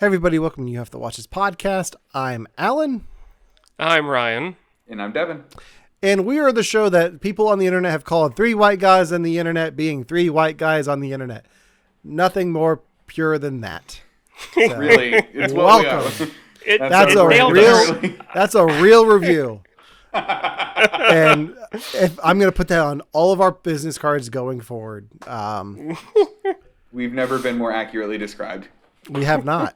Hey everybody, welcome to You Have to Watch This podcast. I'm Alan. I'm Ryan. And I'm Devin. And we are the show that people on the internet have called three white guys on the internet being three white guys on the internet. Nothing more pure than that. So, really, it's welcome. That's a real review. And if I'm going to put that on all of our business cards going forward. We've never been more accurately described. We have not.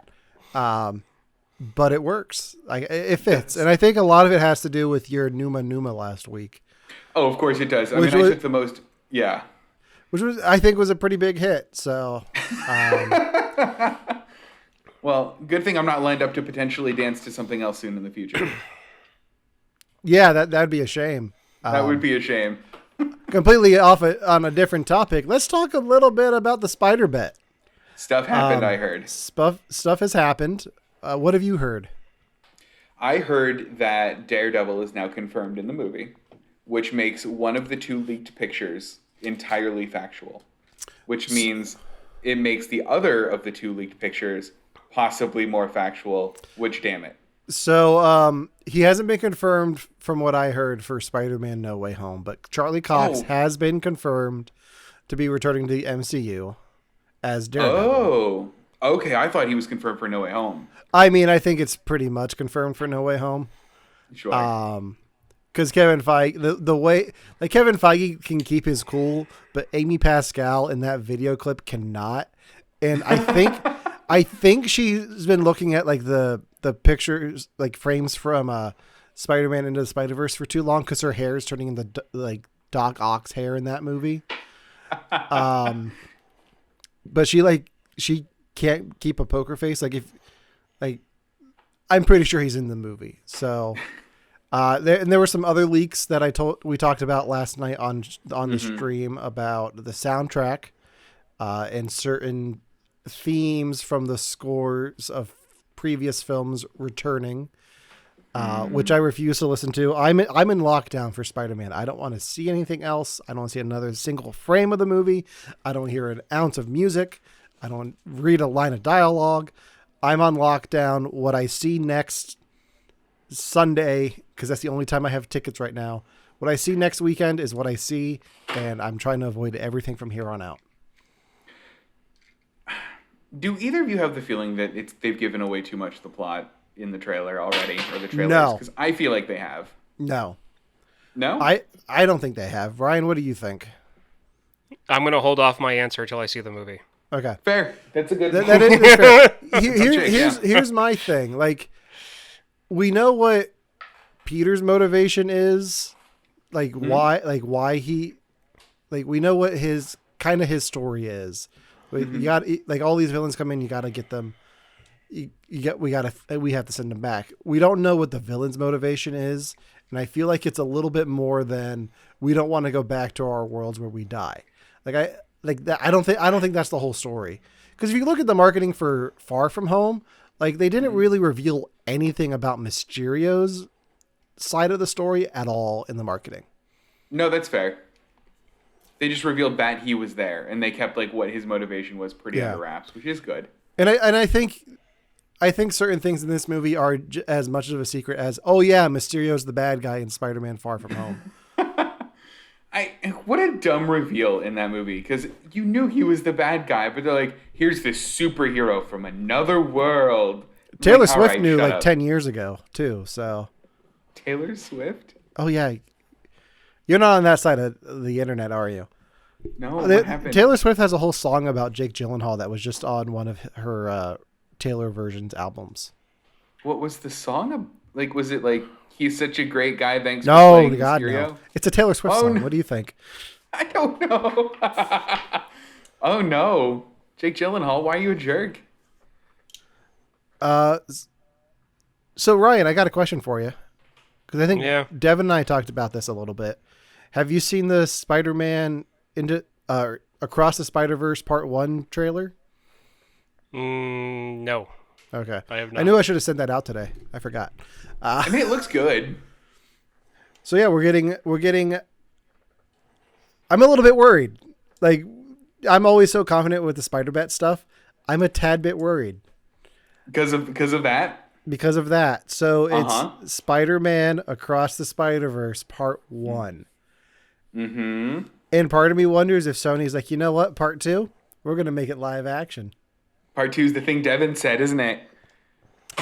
But it works. It fits. And I think a lot of it has to do with your Numa last week. Oh, of course it does. I took the most, yeah. Which I think was a pretty big hit. So, well, good thing I'm not lined up to potentially dance to something else soon in the future. Yeah, that'd be a shame. That would be a shame. Completely off on a different topic. Let's talk a little bit about the spider bet. Stuff happened, I heard. Stuff has happened. What have you heard? I heard that Daredevil is now confirmed in the movie, which makes one of the two leaked pictures entirely factual, which means it makes the other of the two leaked pictures possibly more factual, which damn it. So he hasn't been confirmed from what I heard for Spider-Man No Way Home, but Charlie Cox has been confirmed to be returning to the MCU as Daredevil. Oh, okay. I thought he was confirmed for No Way Home. I mean, I think it's pretty much confirmed for No Way Home. Sure. Because Kevin Feige, the way like Kevin Feige can keep his cool, but Amy Pascal in that video clip cannot. And I think she's been looking at like the pictures, like frames from Spider-Man Into the Spider-Verse for too long because her hair is turning into like Doc Ock's hair in that movie. But she can't keep a poker face. I'm pretty sure he's in the movie. So, there were some other leaks that we talked about last night on the stream about the soundtrack, and certain themes from the scores of previous films returning, which I refuse to listen to. I'm in lockdown for Spider-Man. I don't want to see anything else. I don't want to see another single frame of the movie. I don't hear an ounce of music. I don't read a line of dialogue. I'm on lockdown. What I see next Sunday, because that's the only time I have tickets right now, what I see next weekend is what I see, and I'm trying to avoid everything from here on out. Do either of you have the feeling that they've given away too much of the plot in the trailer already, or the trailers? No. Because I feel like they have. No. No? I don't think they have. Ryan, what do you think? I'm going to hold off my answer until I see the movie. Okay. Fair. That's a good that is fair. Here's my thing. Like, we know what Peter's motivation is. Why he, we know what his story is. You got, like, all these villains come in, you got to get them. We have to send them back. We don't know what the villain's motivation is, and I feel like it's a little bit more than we don't want to go back to our worlds where we die. I don't think that's the whole story. Because if you look at the marketing for Far From Home, like, they didn't really reveal anything about Mysterio's side of the story at all in the marketing. No, that's fair. They just revealed that he was there, and they kept like what his motivation was pretty under wraps, which is good. And I think certain things in this movie are as much of a secret as, oh yeah, Mysterio's the bad guy in Spider-Man Far From Home. What a dumb reveal in that movie, because you knew he was the bad guy, but they're like, here's this superhero from another world. Taylor Swift knew like 10 years ago too. So Taylor Swift? Oh yeah. You're not on that side of the internet, are you? No, what happened? Taylor Swift has a whole song about Jake Gyllenhaal that was just on one of her Taylor version's albums. What was the song? Like, was it like, he's such a great guy, thanks for No, playing God, Mysterio? no. It's a Taylor Swift song. No. What do you think? I don't know. Oh, no. Jake Gyllenhaal, why are you a jerk? So, Ryan, I got a question for you. Because I think Devin and I talked about this a little bit. Have you seen the Spider-Man Across the Spider-Verse Part 1 trailer? No. Okay. I have not. I knew I should have sent that out today. I forgot. I mean, it looks good. So yeah, we're getting. I'm a little bit worried. Like, I'm always so confident with the Spider-Bet stuff. I'm a tad bit worried. Because of that? Because of that. So Uh-huh. it's Spider-Man Across the Spider-Verse Part 1. Mm-hmm. And part of me wonders if Sony's like, you know what, Part 2? We're going to make it live action. Part 2 is the thing Devin said, isn't it?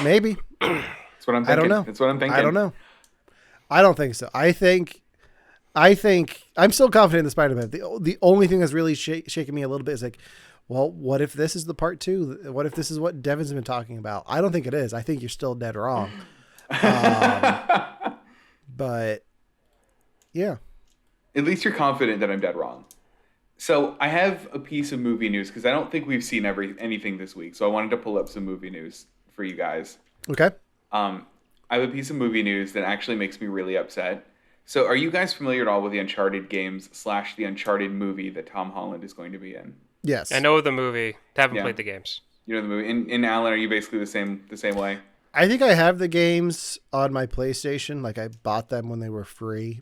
Maybe. That's what I'm thinking. I don't know. That's what I'm thinking. I don't know. I don't think so. I think I'm still confident in the Spider-Man. The only thing that's really shaking me a little bit is like, well, what if this is the Part 2? What if this is what Devin's been talking about? I don't think it is. I think you're still dead wrong. But yeah. At least you're confident that I'm dead wrong. So I have a piece of movie news because I don't think we've seen anything this week. So I wanted to pull up some movie news for you guys. Okay. I have a piece of movie news that actually makes me really upset. So are you guys familiar at all with the Uncharted games / the Uncharted movie that Tom Holland is going to be in? Yes. I know the movie. Haven't played the games. You know the movie. In Alan, are you basically the same way? I think I have the games on my PlayStation. Like I bought them when they were free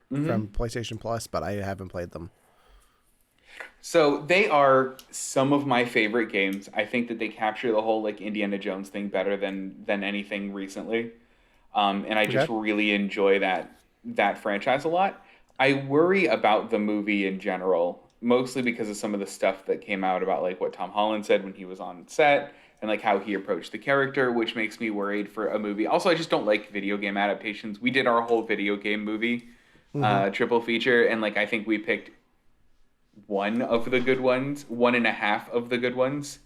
from PlayStation Plus, but I haven't played them. So they are some of my favorite games. I think that they capture the whole like Indiana Jones thing better than anything recently. And I just really enjoy that franchise a lot. I worry about the movie in general, mostly because of some of the stuff that came out about like what Tom Holland said when he was on set and like how he approached the character, which makes me worried for a movie. Also, I just don't like video game adaptations. We did our whole video game movie triple feature, and like I think we picked one of the good ones, 1.5 of the good ones.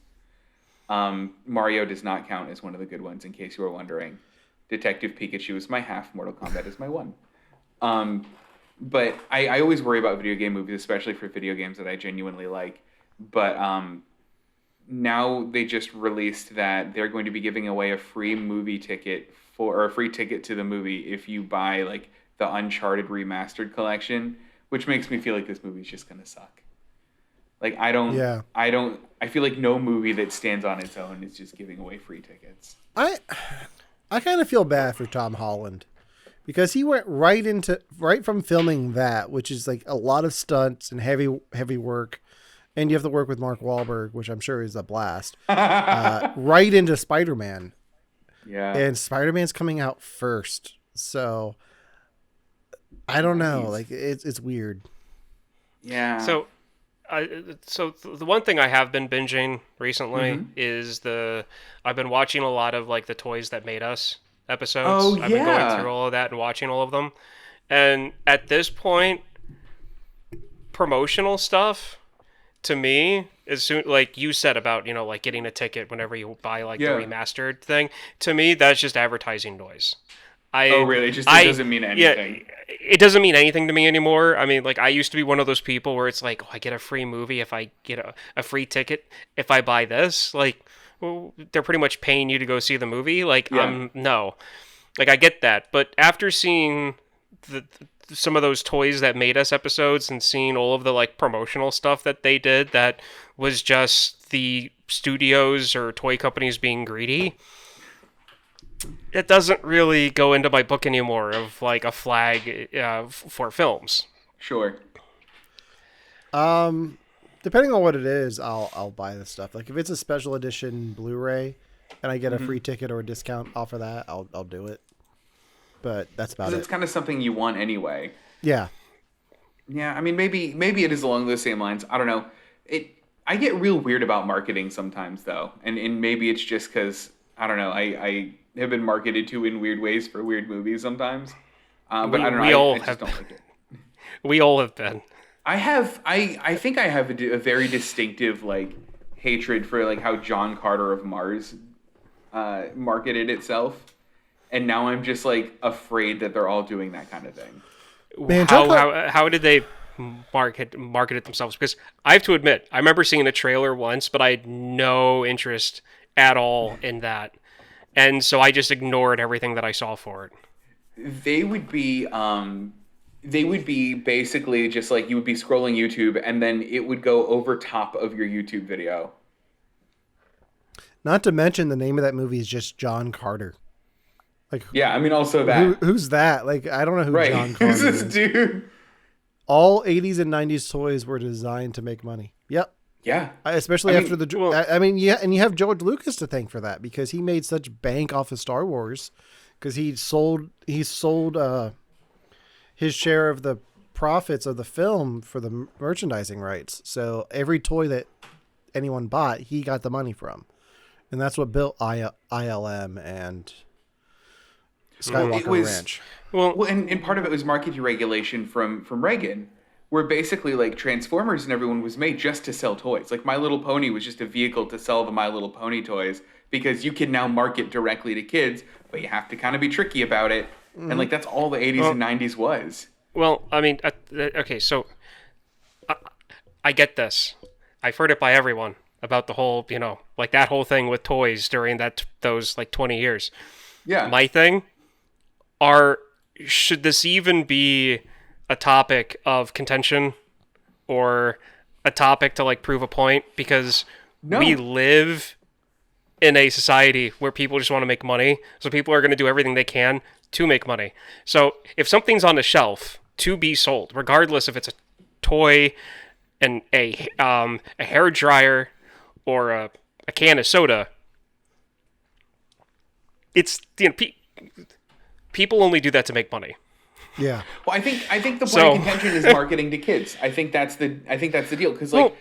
Mario does not count as one of the good ones, in case you were wondering. Detective Pikachu is my half, Mortal Kombat is my one. But I always worry about video game movies, especially for video games that I genuinely like. But now they just released that they're going to be giving away a free movie ticket or a free ticket to the movie if you buy like the Uncharted Remastered collection, which makes me feel like this movie's just gonna suck. Like I feel like no movie that stands on its own is just giving away free tickets. I kind of feel bad for Tom Holland because he went right from filming that, which is like a lot of stunts and heavy work, and you have to work with Mark Wahlberg, which I'm sure is a blast. Right into Spider-Man. Yeah. And Spider-Man's coming out first, so I don't know. Like it's weird. Yeah. So the one thing I have been binging recently is I've been watching a lot of like the Toys That Made Us episodes. Oh, I've been going through all of that and watching all of them. And at this point, promotional stuff to me is soon, like you said about, like getting a ticket whenever you buy like the remastered thing. To me, that's just advertising noise. Oh, really? It doesn't mean anything. Yeah, it doesn't mean anything to me anymore. I mean, like, I used to be one of those people where it's like, I get a free movie if I get a free ticket if I buy this. Like, well, they're pretty much paying you to go see the movie. Like, no. Like, I get that. But after seeing some of those Toys That Made Us episodes and seeing all of the, like, promotional stuff that they did that was just the studios or toy companies being greedy, it doesn't really go into my book anymore of like a flag for films. Sure. Depending on what it is, I'll buy this stuff. Like if it's a special edition Blu-ray and I get a free ticket or a discount off of that, I'll do it. But that's about it. It's kind of something you want anyway. Yeah. Yeah, I mean maybe it is along those same lines. I don't know. I get real weird about marketing sometimes though, and maybe it's just because I don't know. I have been marketed to in weird ways for weird movies sometimes. But I don't know. I just don't like it. We all have been. I think I have a very distinctive like hatred for like how John Carter of Mars marketed itself, and now I'm just like afraid that they're all doing that kind of thing. Man, how did they market it themselves? Because I have to admit, I remember seeing a trailer once, but I had no interest at all in that. And so I just ignored everything that I saw for it. They would be basically just like you would be scrolling YouTube and then it would go over top of your YouTube video. Not to mention the name of that movie is just John Carter. Like, yeah, I mean also that. Who's that? Like, I don't know who John Carter is. Who's this is. dude? All 80s and 90s toys were designed to make money. Yep. Yeah. Especially after yeah, and you have George Lucas to thank for that, because he made such bank off of Star Wars, because he sold his share of the profits of the film for the merchandising rights. So every toy that anyone bought, he got the money from, and that's what built ILM and Skywalker Ranch. Well, and part of it was market deregulation from Reagan, where basically like Transformers and everyone was made just to sell toys. Like My Little Pony was just a vehicle to sell the My Little Pony toys, because you can now market directly to kids, but you have to kind of be tricky about it. And like that's all the 80s and 90s was. Well, I mean, okay, so I get this. I've heard it by everyone about the whole, like that whole thing with toys during those like 20 years. Yeah. My thing should this even be a topic of contention or a topic to like prove a point? Because we live in a society where people just want to make money. So people are going to do everything they can to make money. So if something's on the shelf to be sold, regardless if it's a toy and a hair dryer or a can of soda, it's people only do that to make money. Yeah. Well, I think the point of contention is marketing to kids. I think that's the deal, because like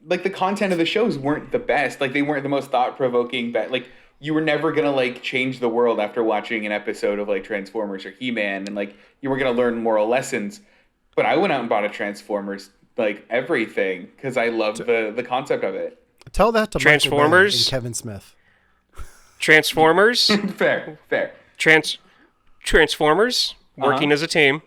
like the content of the shows weren't the best. Like they weren't the most thought provoking. Like you were never gonna like change the world after watching an episode of like Transformers or He-Man, and like you were gonna learn moral lessons. But I went out and bought a Transformers like everything, because I loved the concept of it. Tell that to Transformers and Kevin Smith. Transformers. Fair. Transformers working as a team.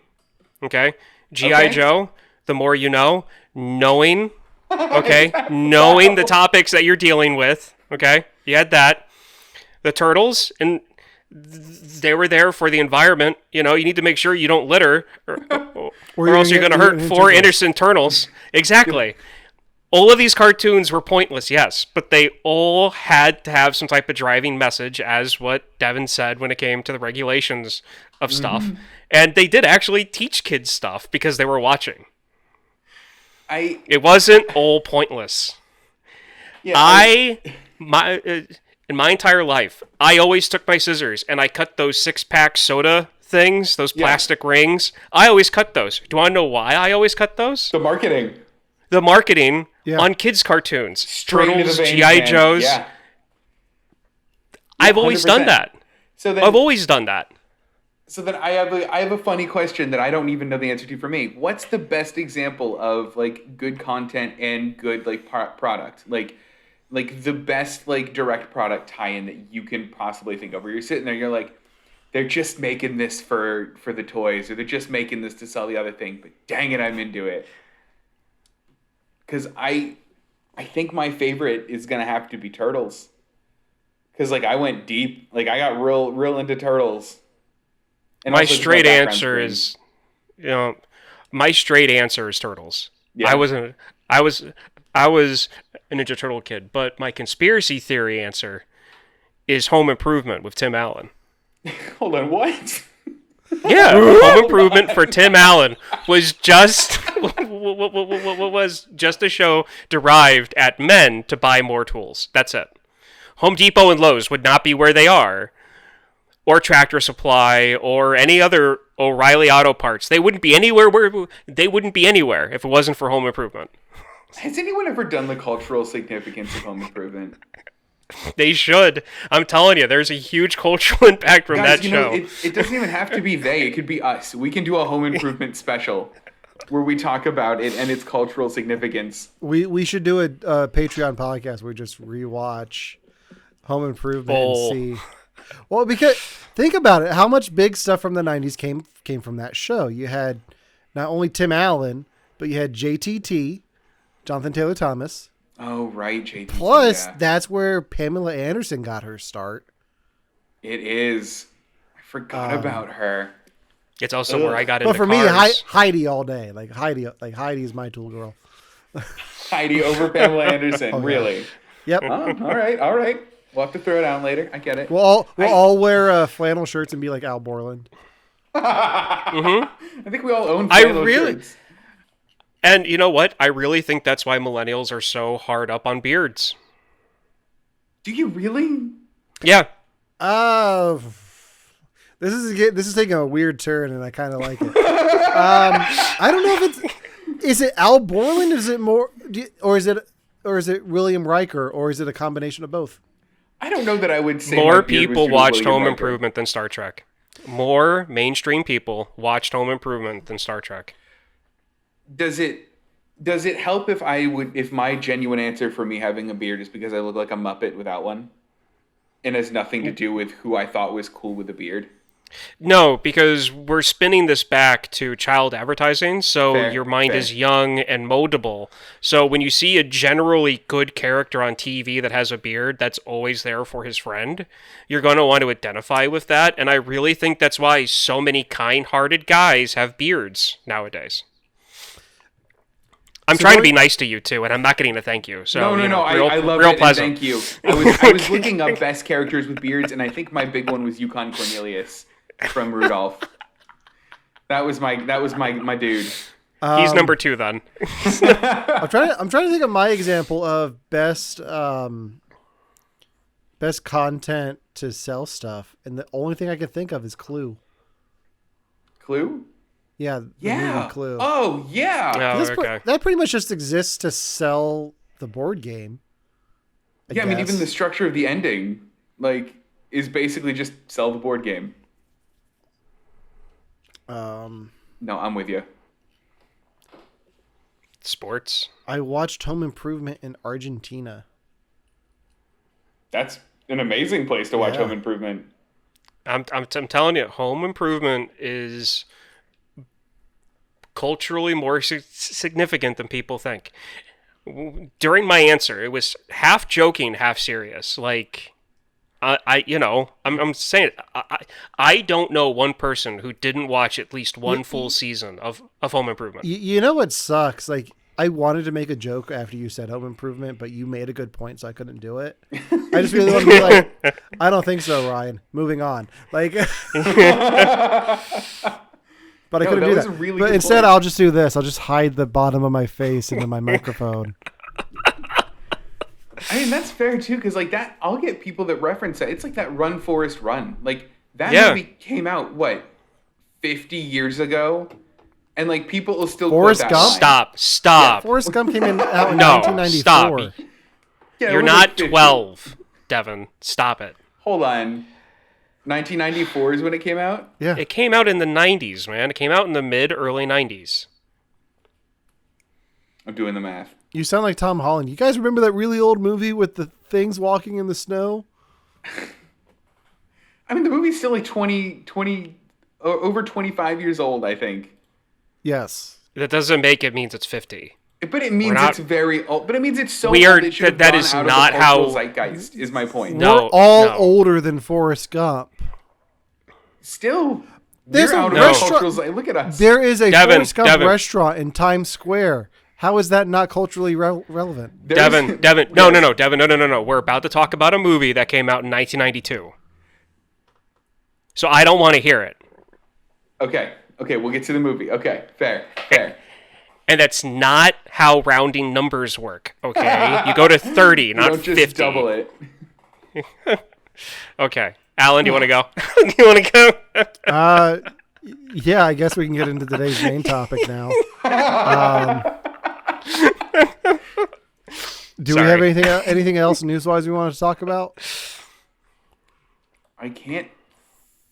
Okay. G.I. Joe, the more you know, knowing the topics that you're dealing with. Okay. You had that. The Turtles, and they were there for the environment. You need to make sure you don't litter or else you're going to hurt 4 innocent turtles. Exactly. All of these cartoons were pointless, yes, but they all had to have some type of driving message, as what Devin said when it came to the regulations of stuff. And they did actually teach kids stuff because they were watching. It wasn't all pointless. Yeah, in my entire life, I always took my scissors and I cut those 6-pack soda things, those plastic rings. I always cut those. Do you want to know why I always cut those? The marketing on kids' cartoons. Turtles, G.I. Joes. Yeah. I've always done that. I've always done that. So then I have a funny question that I don't even know the answer to for me. What's the best example of like good content and good like product? Like the best like direct product tie-in that you can possibly think of, where you're sitting there, you're like, they're just making this for the toys, or they're just making this to sell the other thing, but dang it, I'm into it. Because I think my favorite is going to have to be Turtles. Because, like, I went deep. Like, I got real into Turtles. And my straight answer is Turtles. Yeah. I was a Ninja Turtle kid. But my conspiracy theory answer is Home Improvement with Tim Allen. Hold on, what? Yeah, Home Improvement for Tim Allen was just a show derived at men to buy more tools. That's it. Home Depot and Lowe's would not be where they are, or Tractor Supply, or any other O'Reilly Auto Parts. They wouldn't be anywhere if it wasn't for Home Improvement. Has anyone ever done the cultural significance of Home Improvement? They should. I'm telling you, there's a huge cultural impact from that show. It doesn't even have to be they. It could be us. We can do a Home Improvement special where we talk about it and its cultural significance. We should do a Patreon podcast where we just rewatch Home Improvement and see. Well, because think about it, how much big stuff from the 90s came from that show. You had not only Tim Allen, but you had JTT, Jonathan Taylor Thomas. Oh, right, JTT. Plus, that's where Pamela Anderson got her start. It is. I forgot about her. It's also where I got into But for cars. me, Heidi all day. Like Heidi is my tool girl. Heidi over Pamela Anderson, really? Yep. Oh, all right. We'll have to throw it on later. I get it. We'll all wear flannel shirts and be like Al Borland. I think we all own flannel shirts. And you know what? I really think that's why millennials are so hard up on beards. Do you really? Yeah. This is taking a weird turn, and I kind of like it. I don't know if is it Al Borland? Is it more, or is it William Riker, or is it a combination of both? I don't know that I would say more people watched Home Improvement than Star Trek. More mainstream people watched Home Improvement than Star Trek. Does it help if my genuine answer for me having a beard is because I look like a Muppet without one, and has nothing to do with who I thought was cool with a beard? No, because we're spinning this back to child advertising, so your mind is young and moldable. So when you see a generally good character on TV that has a beard that's always there for his friend, you're going to want to identify with that, and I really think that's why so many kind-hearted guys have beards nowadays. I'm trying to be nice to you, too, and I'm not getting a thank you. So, No. I love real it, pleasant. and thank you. I was looking up best characters with beards, and I think my big one was Yukon Cornelius from Rudolph. That was my dude. He's number 2 then. I'm trying to think of my example of best content to sell stuff, and the only thing I can think of is Clue. Clue? Yeah. The movie Clue. Oh yeah. Oh, okay. That pretty much just exists to sell the board game. I mean, even the structure of the ending, is basically just sell the board game. No, I'm with you. Sports. I watched Home Improvement in Argentina. That's an amazing place to watch Home Improvement. I'm telling you, Home Improvement is culturally more significant than people think. During my answer, it was half joking, half serious. I'm saying I don't know one person who didn't watch at least one full season of Home Improvement. You know what sucks? I wanted to make a joke after you said Home Improvement, but you made a good point, so I couldn't do it. I just really want to be like, I don't think so, Ryan. Moving on. But I couldn't do that. Really but instead, I'll just do this. I'll just hide the bottom of my face into my microphone. I mean, that's fair too, because that, I'll get people that reference that. It's like that Run Forrest Run. That movie came out 50 years ago, and people will still Forrest quote Gump. that Stop. Yeah, Forrest Gump came out in No, 1994. stop. Yeah, You're not 12, Devin. Stop it. Hold on. 1994 is when it came out? Yeah. It came out in the 90s, man. It came out in the early 90s. I'm doing the math. You sound like Tom Holland. You guys remember that really old movie with the things walking in the snow? I mean, the movie's still 20, over 25 years old, I think. Yes. That doesn't make it means it's 50. But it means it's very old. But it means it's so We old are- it should have that gone is out not of the cultural how- zeitgeist, is my point. No. We're all older than Forrest Gump. Still, There's we're a out of restaurant- the cultural zeitgeist. Look at us. There is a Devin, Forrest Gump Devin. restaurant in Times Square. How is that not culturally relevant? Devin. No. Devin, no. We're about to talk about a movie that came out in 1992. So I don't want to hear it. Okay, we'll get to the movie. Okay, fair. And that's not how rounding numbers work, okay? You go to 30, not Don't just 50. double it. Okay. Alan, do you want to go? Do you want to go? Yeah, I guess we can get into today's main topic now. Do we have anything else news-wise we want to talk about? I can't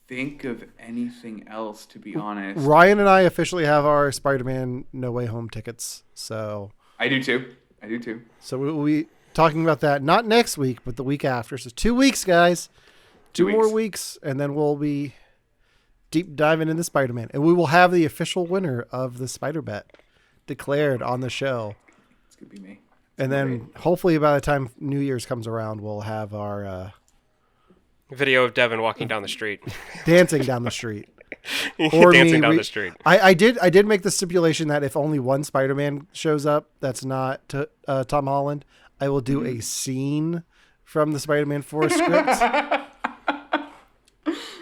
think of anything else, to be honest. Ryan and I officially have our Spider-Man No Way Home tickets, so I do too. So we'll be talking about that not next week, but the week after. So 2 weeks, guys. 2 more weeks, and then we'll be deep diving into Spider-Man, and we will have the official winner of the Spider Bet declared on the show. It's gonna be me. And then hopefully by the time New Year's comes around, we'll have our Video of Devin walking down the street. dancing down the street. Or Dancing down the street. I did make the stipulation that if only one Spider-Man shows up that's not Tom Holland, I will do a scene from the Spider-Man 4 script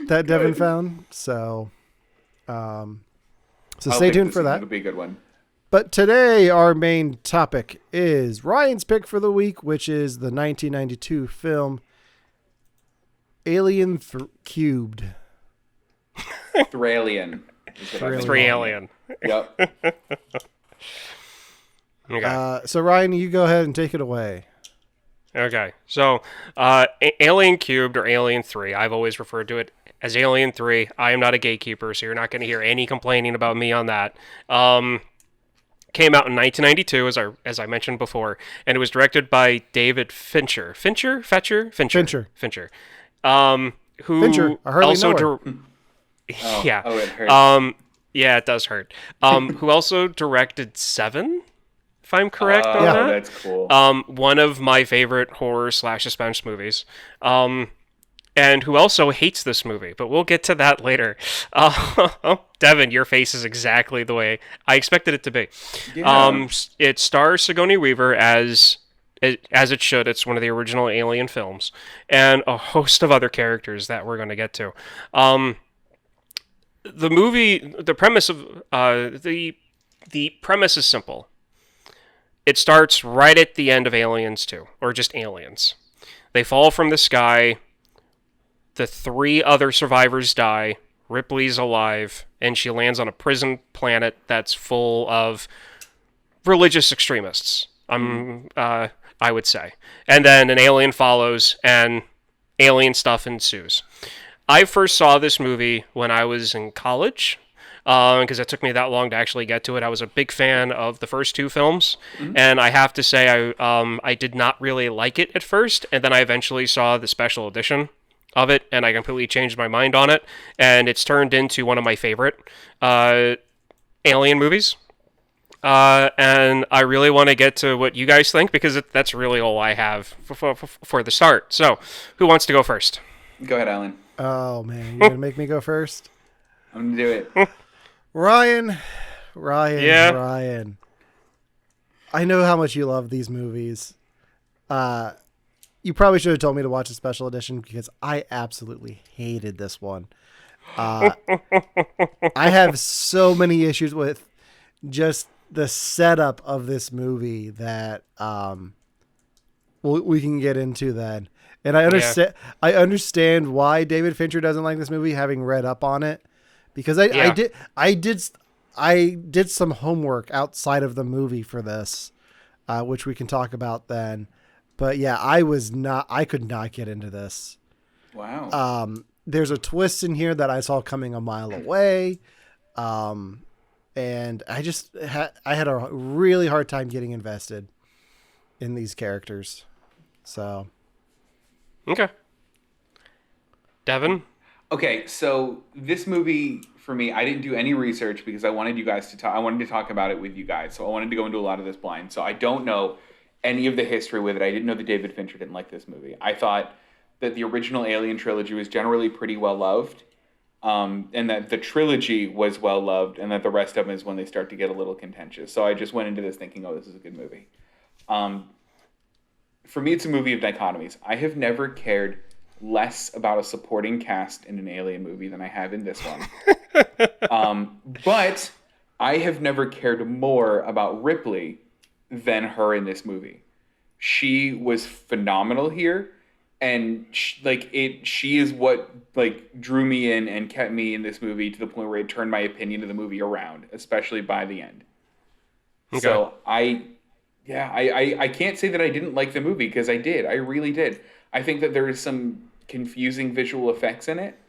that Devin found. So stay tuned for that. It'll be a good one. But today our main topic is Ryan's pick for the week, which is the 1992 film Cubed. Thralien. Thralien. Yep. Okay. So Ryan, you go ahead and take it away. Okay. So, ALIEN³ or ALIEN³, I've always referred to it as ALIEN³. I am not a gatekeeper, so you're not going to hear any complaining about me on that. Came out in 1992, as I mentioned before, and it was directed by David Fincher. Fincher. Fincher. Who Fincher. I hardly also know her. yeah. Oh, it hurts. Yeah, it does hurt. Who also directed Seven, if I'm correct on that. That's cool. One of my favorite horror/suspense movies. And who also hates this movie, but we'll get to that later. Devin, your face is exactly the way I expected it to be. Yeah. It stars Sigourney Weaver as it should. It's one of the original Alien films, and a host of other characters that we're going to get to. The movie, the premise of the premise is simple. It starts right at the end of Aliens 2, or just Aliens. They fall from the sky. The 3 other survivors die. Ripley's alive, and she lands on a prison planet that's full of religious extremists. I would say. And then an alien follows, and alien stuff ensues. I first saw this movie when I was in college, because it took me that long to actually get to it. I was a big fan of the first 2 films, and I have to say I did not really like it at first, and then I eventually saw the special edition of it, and I completely changed my mind on it, and it's turned into one of my favorite Alien movies. And I really want to get to what you guys think, because that's really all I have for the start. So, who wants to go first? Go ahead, Alan. Oh man, you're gonna make me go first? I'm gonna do it. Ryan. Yeah. Ryan. I know how much you love these movies. You probably should have told me to watch a special edition, because I absolutely hated this one. I have so many issues with just the setup of this movie that we can get into then. And I understand. Yeah. I understand why David Fincher doesn't like this movie, having read up on it, because I did some homework outside of the movie for this, which we can talk about then. But yeah, I could not get into this. Wow. There's a twist in here that I saw coming a mile away. And I just I had a really hard time getting invested in these characters. So. Okay. Devin? Okay, so this movie, for me, I didn't do any research because I wanted you guys to talk. I wanted to talk about it with you guys. So I wanted to go into a lot of this blind. So I don't know any of the history with it. I didn't know that David Fincher didn't like this movie. I thought that the original Alien trilogy was generally pretty well loved. And that the trilogy was well loved, and that the rest of them is when they start to get a little contentious. So I just went into this thinking, oh, this is a good movie. For me, it's a movie of dichotomies. I have never cared less about a supporting cast in an Alien movie than I have in this one. But I have never cared more about Ripley than her in this movie. She was phenomenal here. And she is what drew me in and kept me in this movie to the point where it turned my opinion of the movie around, especially by the end. Okay. So I can't say that I didn't like the movie, because I did. I really did. I think that there is some confusing visual effects in it,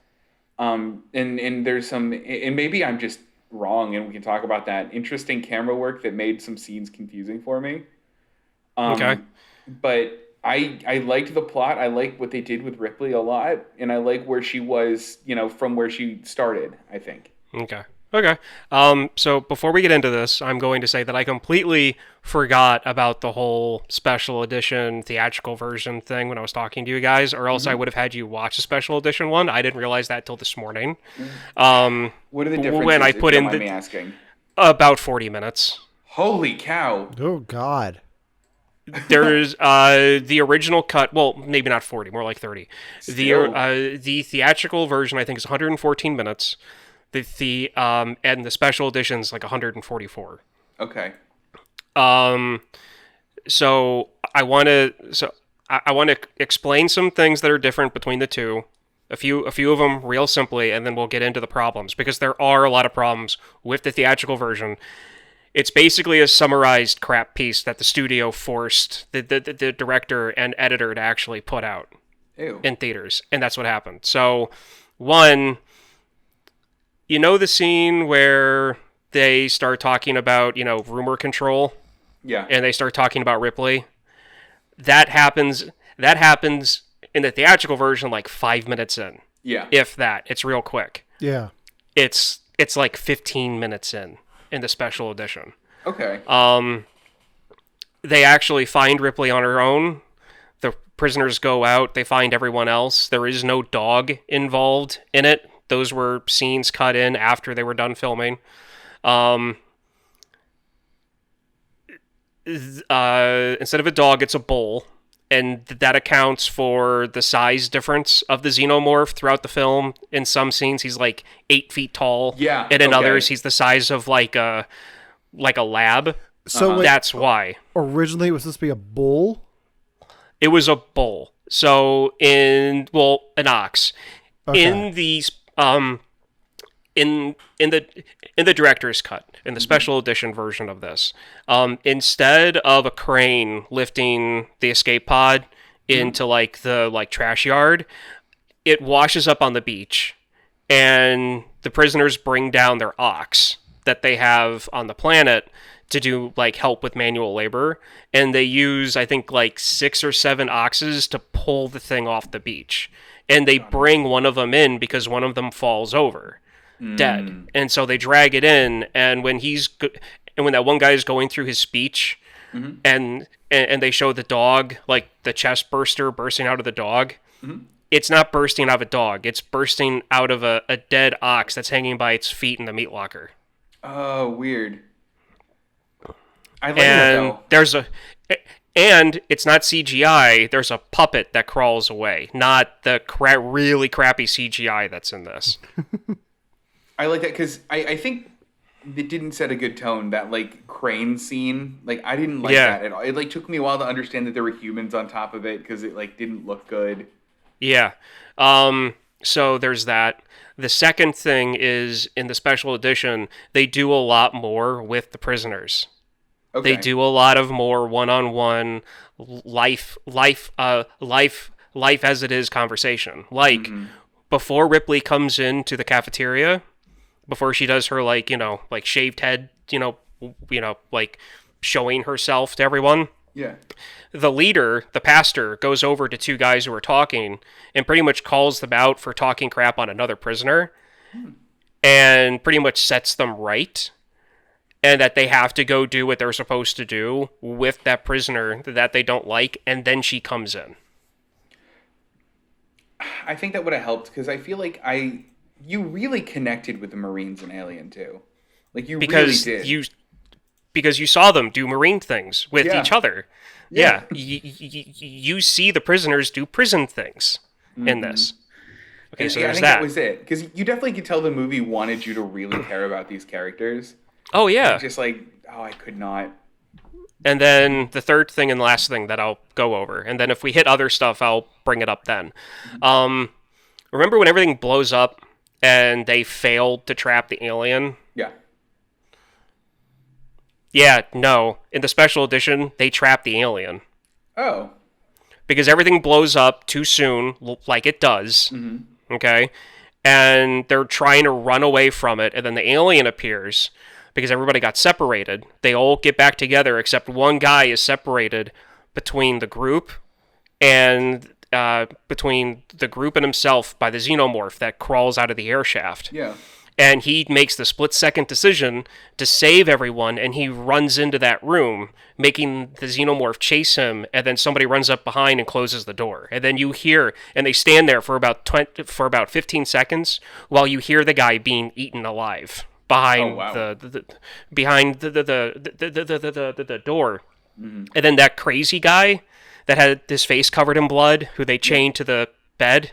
and there's some, and maybe I'm just wrong, and we can talk about that. Interesting camera work that made some scenes confusing for me. Okay, but. I liked the plot. I like what they did with Ripley a lot, and I like where she was, from where she started, I think. Okay. So before we get into this, I'm going to say that I completely forgot about the whole special edition theatrical version thing when I was talking to you guys, or else I would have had you watch the special edition one. I didn't realize that till this morning. What are the differences, when I put if you in don't mind me asking? About 40 minutes. Holy cow. Oh, God. There's the original cut. Well, maybe not 40, more like 30. The theatrical version, I think, is 114 minutes. And the special edition is like 144. Okay. So I want to explain some things that are different between the two. A few of them real simply, and then we'll get into the problems, because there are a lot of problems with the theatrical version. It's basically a summarized crap piece that the studio forced the director and editor to actually put out Ew. in theaters, and that's what happened. So, one, the scene where they start talking about, rumor control, Yeah. and they start talking about Ripley. That happens in the theatrical version like 5 minutes in. Yeah. If that. It's real quick. Yeah. It's like 15 minutes in the special edition. Okay. They actually find Ripley on her own. The prisoners go out. They find everyone else. There is no dog involved in it. Those were scenes cut in after they were done filming. Instead of a dog, it's a bull. And that accounts for the size difference of the xenomorph throughout the film. In some scenes, he's like 8 feet tall. Yeah. And in okay. others, he's the size of like a lab. So wait, That's why. originally it was supposed to be a bull. It was a bull. So an ox. Okay. In these in the director's cut, in the special edition version of this, instead of a crane lifting the escape pod into like the trash yard, it washes up on the beach, and the prisoners bring down their ox that they have on the planet to do like help with manual labor, and they use I think like 6 or 7 oxes to pull the thing off the beach, and they bring one of them in because one of them falls over dead, and so they drag it in, and when that one guy is going through his speech, and they show the dog, like the chest burster bursting out of the dog, it's not bursting out of a dog, it's bursting out of a dead ox that's hanging by its feet in the meat locker. Oh, weird. I like And that though. and it's not CGI, there's a puppet that crawls away, not the really crappy CGI that's in this. I like that because I think it didn't set a good tone, that like crane scene. Like I didn't like that at all. It like took me a while to understand that there were humans on top of it because it like didn't look good. Yeah. So there's that. The second thing is, in the special edition, they do a lot more with the prisoners. Okay. They do a lot of more one-on-one life as it is conversation. Like before Ripley comes into the cafeteria, before she does her like shaved head, like showing herself to everyone. Yeah. The leader, the pastor, goes over to 2 guys who are talking and pretty much calls them out for talking crap on another prisoner, and pretty much sets them right, and that they have to go do what they're supposed to do with that prisoner that they don't like, and then she comes in. I think that would have helped because I feel like you really connected with the Marines in Alien 2. Like you really did. Because you saw them do Marine things with each other. Yeah. You see the prisoners do prison things in this. Okay, so I there's think that. that was it. Because you definitely could tell the movie wanted you to really care about these characters. Oh, yeah. Just like, I could not. And then the third thing and last thing that I'll go over. And then if we hit other stuff, I'll bring it up then. Remember when everything blows up and they failed to trap the alien? Yeah. Yeah, no. In the special edition, they trap the alien. Oh. Because everything blows up too soon, like it does. Okay? And they're trying to run away from it, and then the alien appears because everybody got separated. They all get back together, except one guy is separated between the group and himself by the xenomorph that crawls out of the air shaft. Yeah. And he makes the split-second decision to save everyone, and he runs into that room, making the xenomorph chase him, and then somebody runs up behind and closes the door. And then you hear, and they stand there for about 15 seconds while you hear the guy being eaten alive behind the door. And then that crazy guy that had his face covered in blood, who they chained to the bed,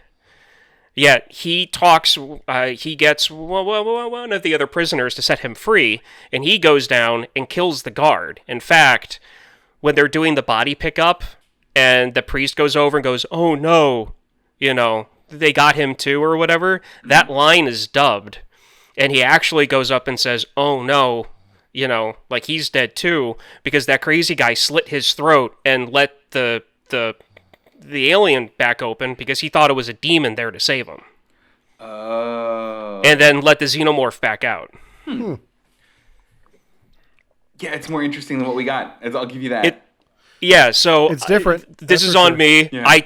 Yeah, he talks. He gets one of the other prisoners to set him free, and he goes down and kills the guard. In fact, when they're doing the body pickup, and the priest goes over and goes, "Oh no, they got him too," or whatever. That line is dubbed, and he actually goes up and says, "Oh no." Like he's dead too, because that crazy guy slit his throat and let the alien back open because he thought it was a demon there to save him. Oh. And then let the xenomorph back out. Yeah, it's more interesting than what we got. I'll give you that. So it's different. This is on me. Yeah.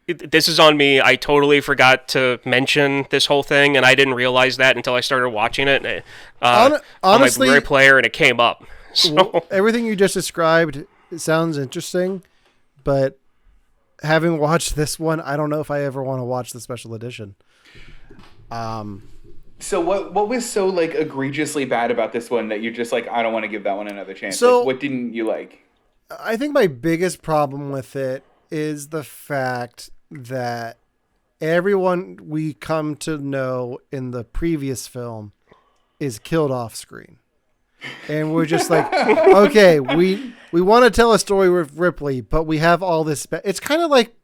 This is on me. I totally forgot to mention this whole thing, and I didn't realize that until I started watching it honestly, on my Blu-ray player, and it came up. So. Everything you just described sounds interesting, but having watched this one, I don't know if I ever want to watch the special edition. So what was so like egregiously bad about this one that you're just like, I don't want to give that one another chance? So, like, what didn't you like? I think my biggest problem with it is the fact that everyone we come to know in the previous film is killed off screen. And we're just like, okay, we want to tell a story with Ripley, but we have all this. It's kind of like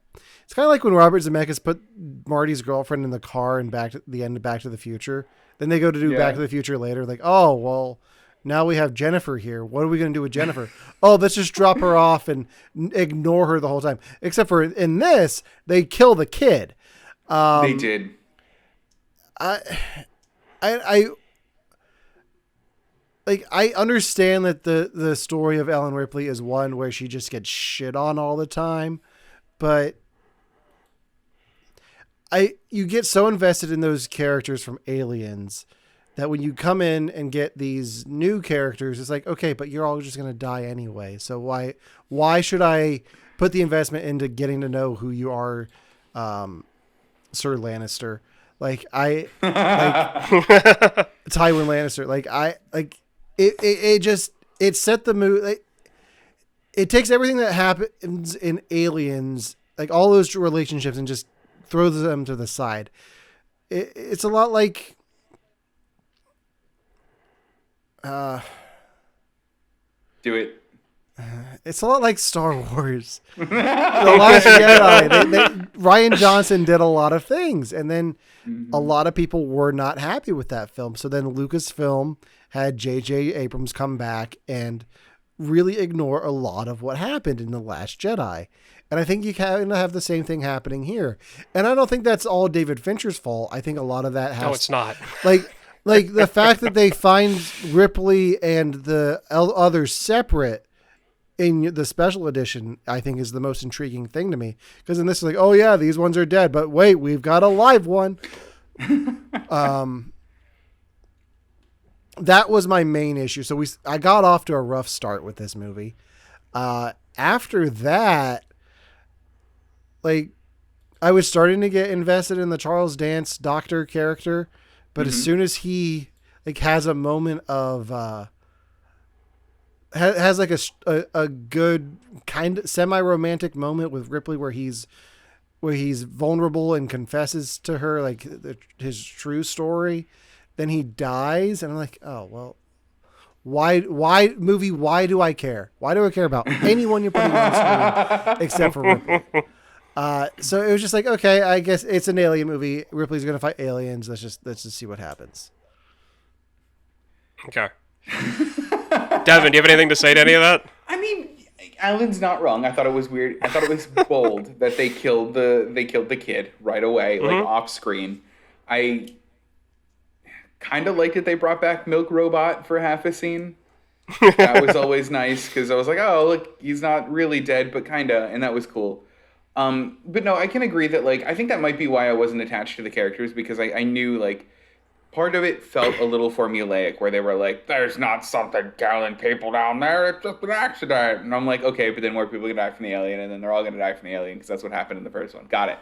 when Robert Zemeckis put Marty's girlfriend in the car and Back to the end of Back to the Future. Then they go to do Back to the Future later. Like, oh well, now we have Jennifer here. What are we going to do with Jennifer? Oh, let's just drop her off and ignore her the whole time. Except for in this, they kill the kid. They did. I understand that the story of Ellen Ripley is one where she just gets shit on all the time, but you get so invested in those characters from Aliens that when you come in and get these new characters, it's like, okay, but you're all just going to die anyway. So why should I put the investment into getting to know who you are, Sir Lannister? Tywin Lannister. It set the mood. It takes everything that happens in Aliens, like all those relationships, and just throws them to the side. It's a lot like, do it. It's a lot like Star Wars. The Last Jedi. Rian Johnson did a lot of things, and then a lot of people were not happy with that film. So then Lucasfilm had J.J. Abrams come back and really ignore a lot of what happened in The Last Jedi. And I think you kind of have the same thing happening here. And I don't think that's all David Fincher's fault. I think a lot of that has... No, it's not. Like the fact that they find Ripley and the others separate in the special edition, I think is the most intriguing thing to me. Because in this is like, oh yeah, these ones are dead, but wait, we've got a live one. That was my main issue. So I got off to a rough start with this movie. After that, like, I was starting to get invested in the Charles Dance doctor character, but as soon as he like has a moment of has like a good kind of semi-romantic moment with Ripley where he's vulnerable and confesses to her like his true story, then he dies, and I'm like, oh well, why do I care? Why do I care about anyone you're putting on screen except for Ripley? So it was just like, okay, I guess it's an alien movie. Ripley's gonna fight aliens. Let's just see what happens. Okay. Devin, do you have anything to say to any of that? I mean, Alan's not wrong. I thought it was weird. I thought it was bold that they killed the kid right away, like off screen. I kind of liked that they brought back Milk Robot for half a scene. That was always nice because I was like, oh look, he's not really dead, but kinda, and that was cool. But no, I can agree that like I think that might be why I wasn't attached to the characters, because I knew like part of it felt a little formulaic where they were like, there's not something killing people down there, it's just an accident. And I'm like, okay, but then more people are gonna die from the alien, and then they're all gonna die from the alien because that's what happened in the first one. Got it.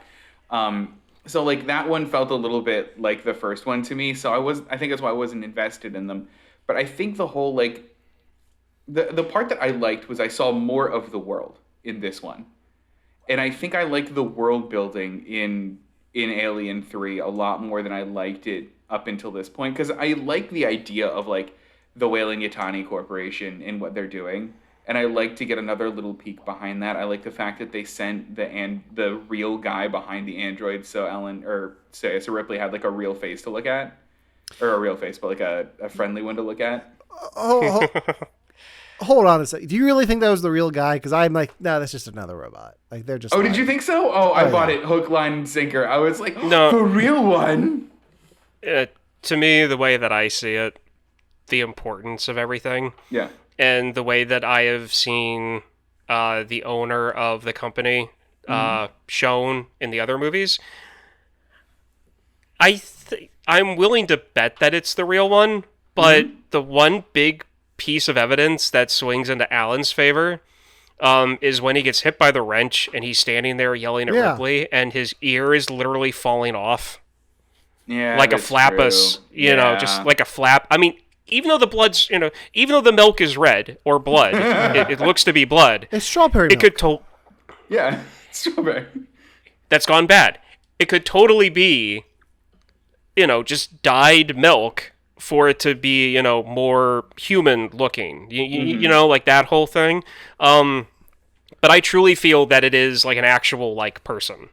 So like that one felt a little bit like the first one to me. So I think that's why I wasn't invested in them. But I think the whole like the part that I liked was I saw more of the world in this one. And I think I like the world building in in Alien 3 a lot more than I liked it up until this point, because I like the idea of like the Weyland-Yutani Corporation and what they're doing, and I like to get another little peek behind that. I like the fact that they sent the real guy behind the android, so Ripley had like a real face to look at, or a real face, but like a friendly one to look at. Oh, hold on a second. Do you really think that was the real guy? Because I'm like, no, that's just another robot. Like they're just. Oh, did you think so? I bought it hook, line, and sinker. I was like, No. The real one. To me, the way that I see it, the importance of everything, Yeah. and the way that I have seen the owner of the company shown in the other movies, I'm willing to bet that it's the real one. But the one big piece of evidence that swings into Alan's favor is when he gets hit by the wrench and he's standing there yelling at Ripley, and his ear is literally falling off. Yeah, like a flappus, just like a flap. I mean, even though the milk is red or blood, it looks to be blood. It's strawberry milk. It could strawberry. That's gone bad. It could totally be, just dyed milk for it to be, more human looking. Like that whole thing. But I truly feel that it is like an actual like person.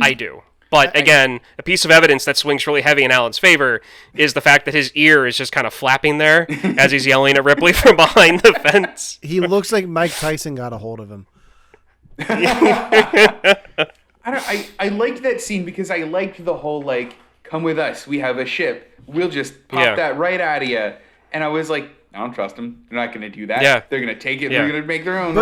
I do. But again, a piece of evidence that swings really heavy in Alan's favor is the fact that his ear is just kind of flapping there as he's yelling at Ripley from behind the fence. He looks like Mike Tyson got a hold of him. I liked that scene because I liked the whole like, come with us, we have a ship, we'll just pop that right out of you. And I was like, I don't trust them. They're not going to do that. Yeah. They're going to take it. Yeah. They're going to make their own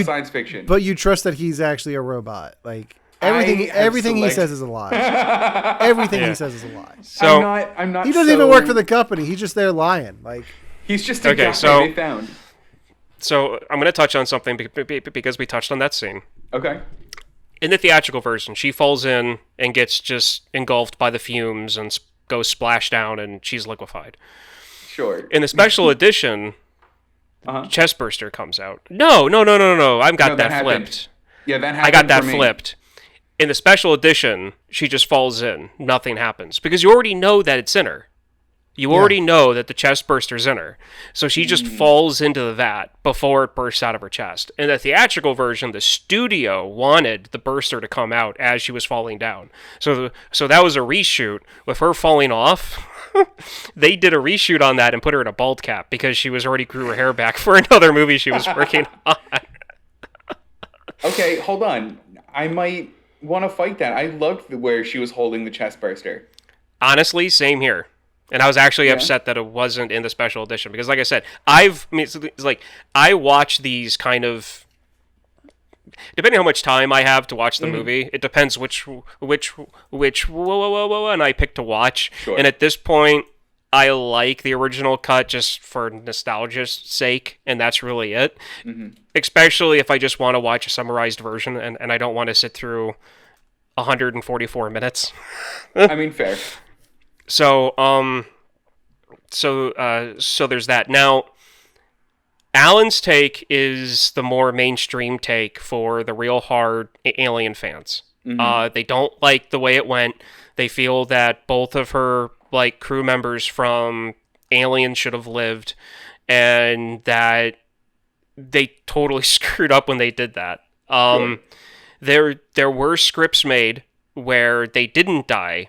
science fiction. But you trust that he's actually a robot, like. Everything he says is a lie. Everything he says is a lie. So I'm not. He doesn't even work for the company. He's just there lying. Like he's just a guy they found. So I'm going to touch on something because we touched on that scene. Okay. In the theatrical version, she falls in and gets just engulfed by the fumes and goes splash down, and she's liquefied. Sure. In the special edition, chestburster comes out. No. I've got that flipped. Yeah, that happened. I got that flipped. In the special edition, she just falls in. Nothing happens. Because you already know that it's in her. You already know that the chest burster's in her. So she just falls into the vat before it bursts out of her chest. In the theatrical version, the studio wanted the burster to come out as she was falling down. So that was a reshoot with her falling off. They did a reshoot on that and put her in a bald cap because she was already grew her hair back for another movie she was working on. Okay, hold on. I might want to fight that. I loved where she was holding the chest burster. Honestly, same here. And I was actually upset that it wasn't in the special edition because, like I said, it's like I watch these kind of, depending on how much time I have to watch the movie. It depends which and I pick to watch. Sure. And at this point, I like the original cut just for nostalgia's sake, and that's really it. Especially if I just want to watch a summarized version and I don't want to sit through 144 minutes. I mean, fair. So there's that. Now, Alan's take is the more mainstream take for the real hard Alien fans. They don't like the way it went. They feel that both of her crew members from Alien should have lived, and that they totally screwed up when they did that. There were scripts made where they didn't die,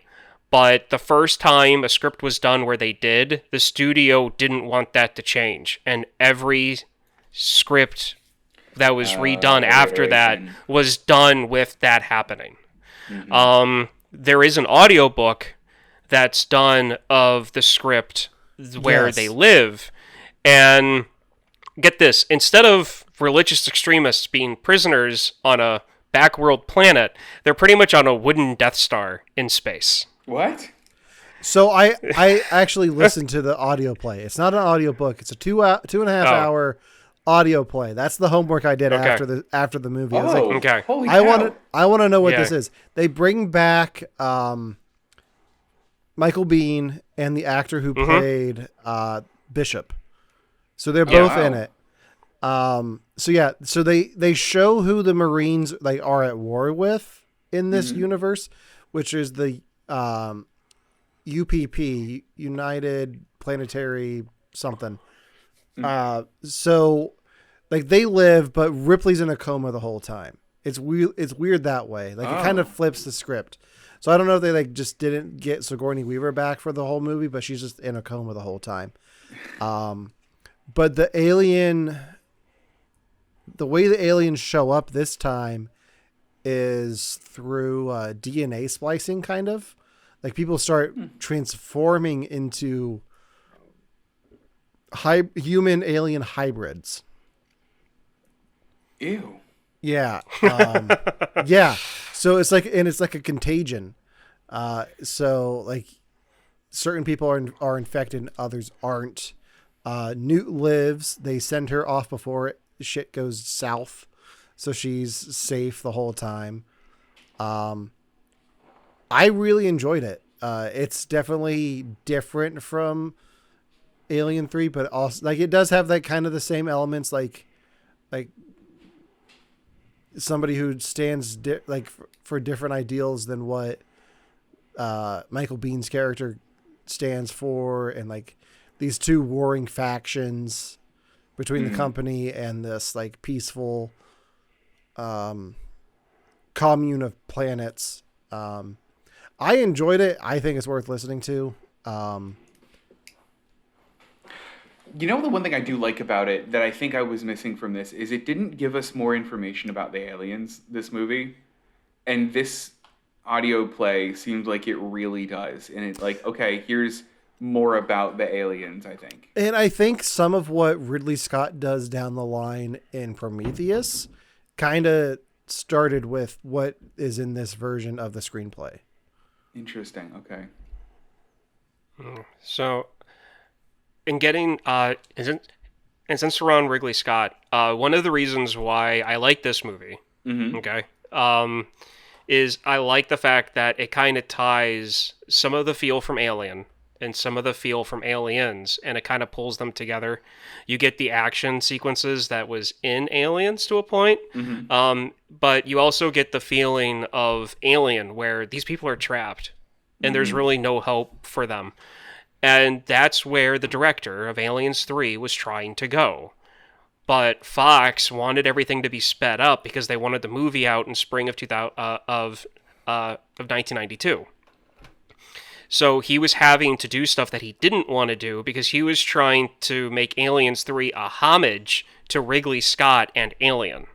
but the first time a script was done where they did, the studio didn't want that to change, and every script that was redone after that was done with that happening. There is an audiobook that's done of the script where they live, and get this, instead of religious extremists being prisoners on a backworld planet, they're pretty much on a wooden Death Star in space. What? So I actually listened to the audio play. It's not an audio book. It's a 2.5 hour audio play. That's the homework I did after the movie. I was like, okay. Holy cow. I want to know what this is. They bring back Michael Biehn and the actor who played Bishop. So they're both in it. So they show who the Marines are at war with in this universe, which is the UPP, United Planetary something. So like they live, but Ripley's in a coma the whole time. It's weird. It's weird that way. Like it kind of flips the script. So I don't know if they like just didn't get Sigourney Weaver back for the whole movie, but she's just in a coma the whole time. But the way the aliens show up this time is through DNA splicing, kind of. Like people start transforming into human alien hybrids. Ew. Yeah. Yeah. So it's like a contagion. So like certain people are infected and others aren't. Newt lives. They send her off before shit goes south. So she's safe the whole time. I really enjoyed it. It's definitely different from Alien 3, but also like it does have that kind of the same elements, like somebody who stands for different ideals than what Michael Bihn's character stands for, and like these two warring factions between the company and this like peaceful commune of planets. I enjoyed it. I think it's worth listening to. You know, the one thing I do like about it that I think I was missing from this is it didn't give us more information about the aliens, this movie. And this audio play seems like it really does. And it's like, okay, here's more about the aliens, I think. And I think some of what Ridley Scott does down the line in Prometheus kind of started with what is in this version of the screenplay. Interesting. Okay. So, in getting and since we're on Ridley Scott, one of the reasons why I like this movie, okay, is I like the fact that it kind of ties some of the feel from Alien and some of the feel from Aliens, and it kind of pulls them together. You get the action sequences that was in Aliens to a point, but you also get the feeling of Alien, where these people are trapped, and there's really no hope for them. And that's where the director of Aliens 3 was trying to go. But Fox wanted everything to be sped up because they wanted the movie out in spring of 1992. So he was having to do stuff that he didn't want to do because he was trying to make Aliens 3 a homage to Ridley Scott and Alien.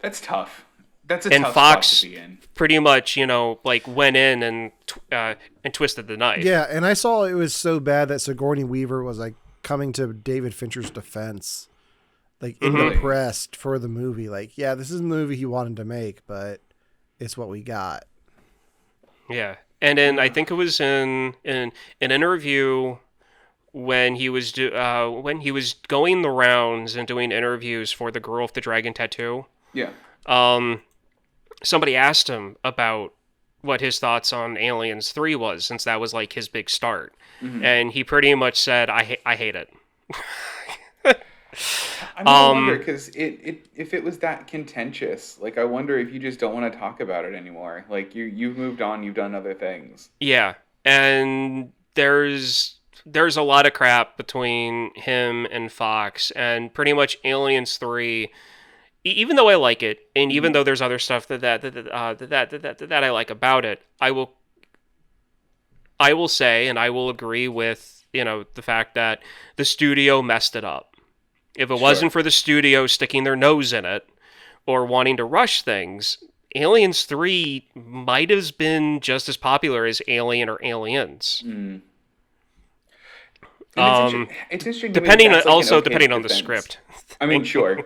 That's tough. That's a and tough Fox spot to be in. Pretty much, like went in and twisted the knife. Yeah, and I saw it was so bad that Sigourney Weaver was like coming to David Fincher's defense, like in the press for the movie. Like, yeah, this is the movie he wanted to make, but it's what we got. Yeah, and then I think it was in an interview when he was going the rounds and doing interviews for the girl with the dragon tattoo. Yeah. Somebody asked him about what his thoughts on Aliens 3 was, since that was like his big start. And he pretty much said, I hate it. I wonder, because if it was that contentious, like I wonder if you just don't want to talk about it anymore. Like you've moved on, you've done other things. Yeah, and there's a lot of crap between him and Fox, and pretty much Aliens 3. Even though I like it, and even though there's other stuff that I like about it, I will say, and I will agree with the fact that the studio messed it up. If it wasn't for the studio sticking their nose in it or wanting to rush things, Aliens 3 might have been just as popular as Alien or Aliens. It's interesting. Depending on the script. I mean, sure.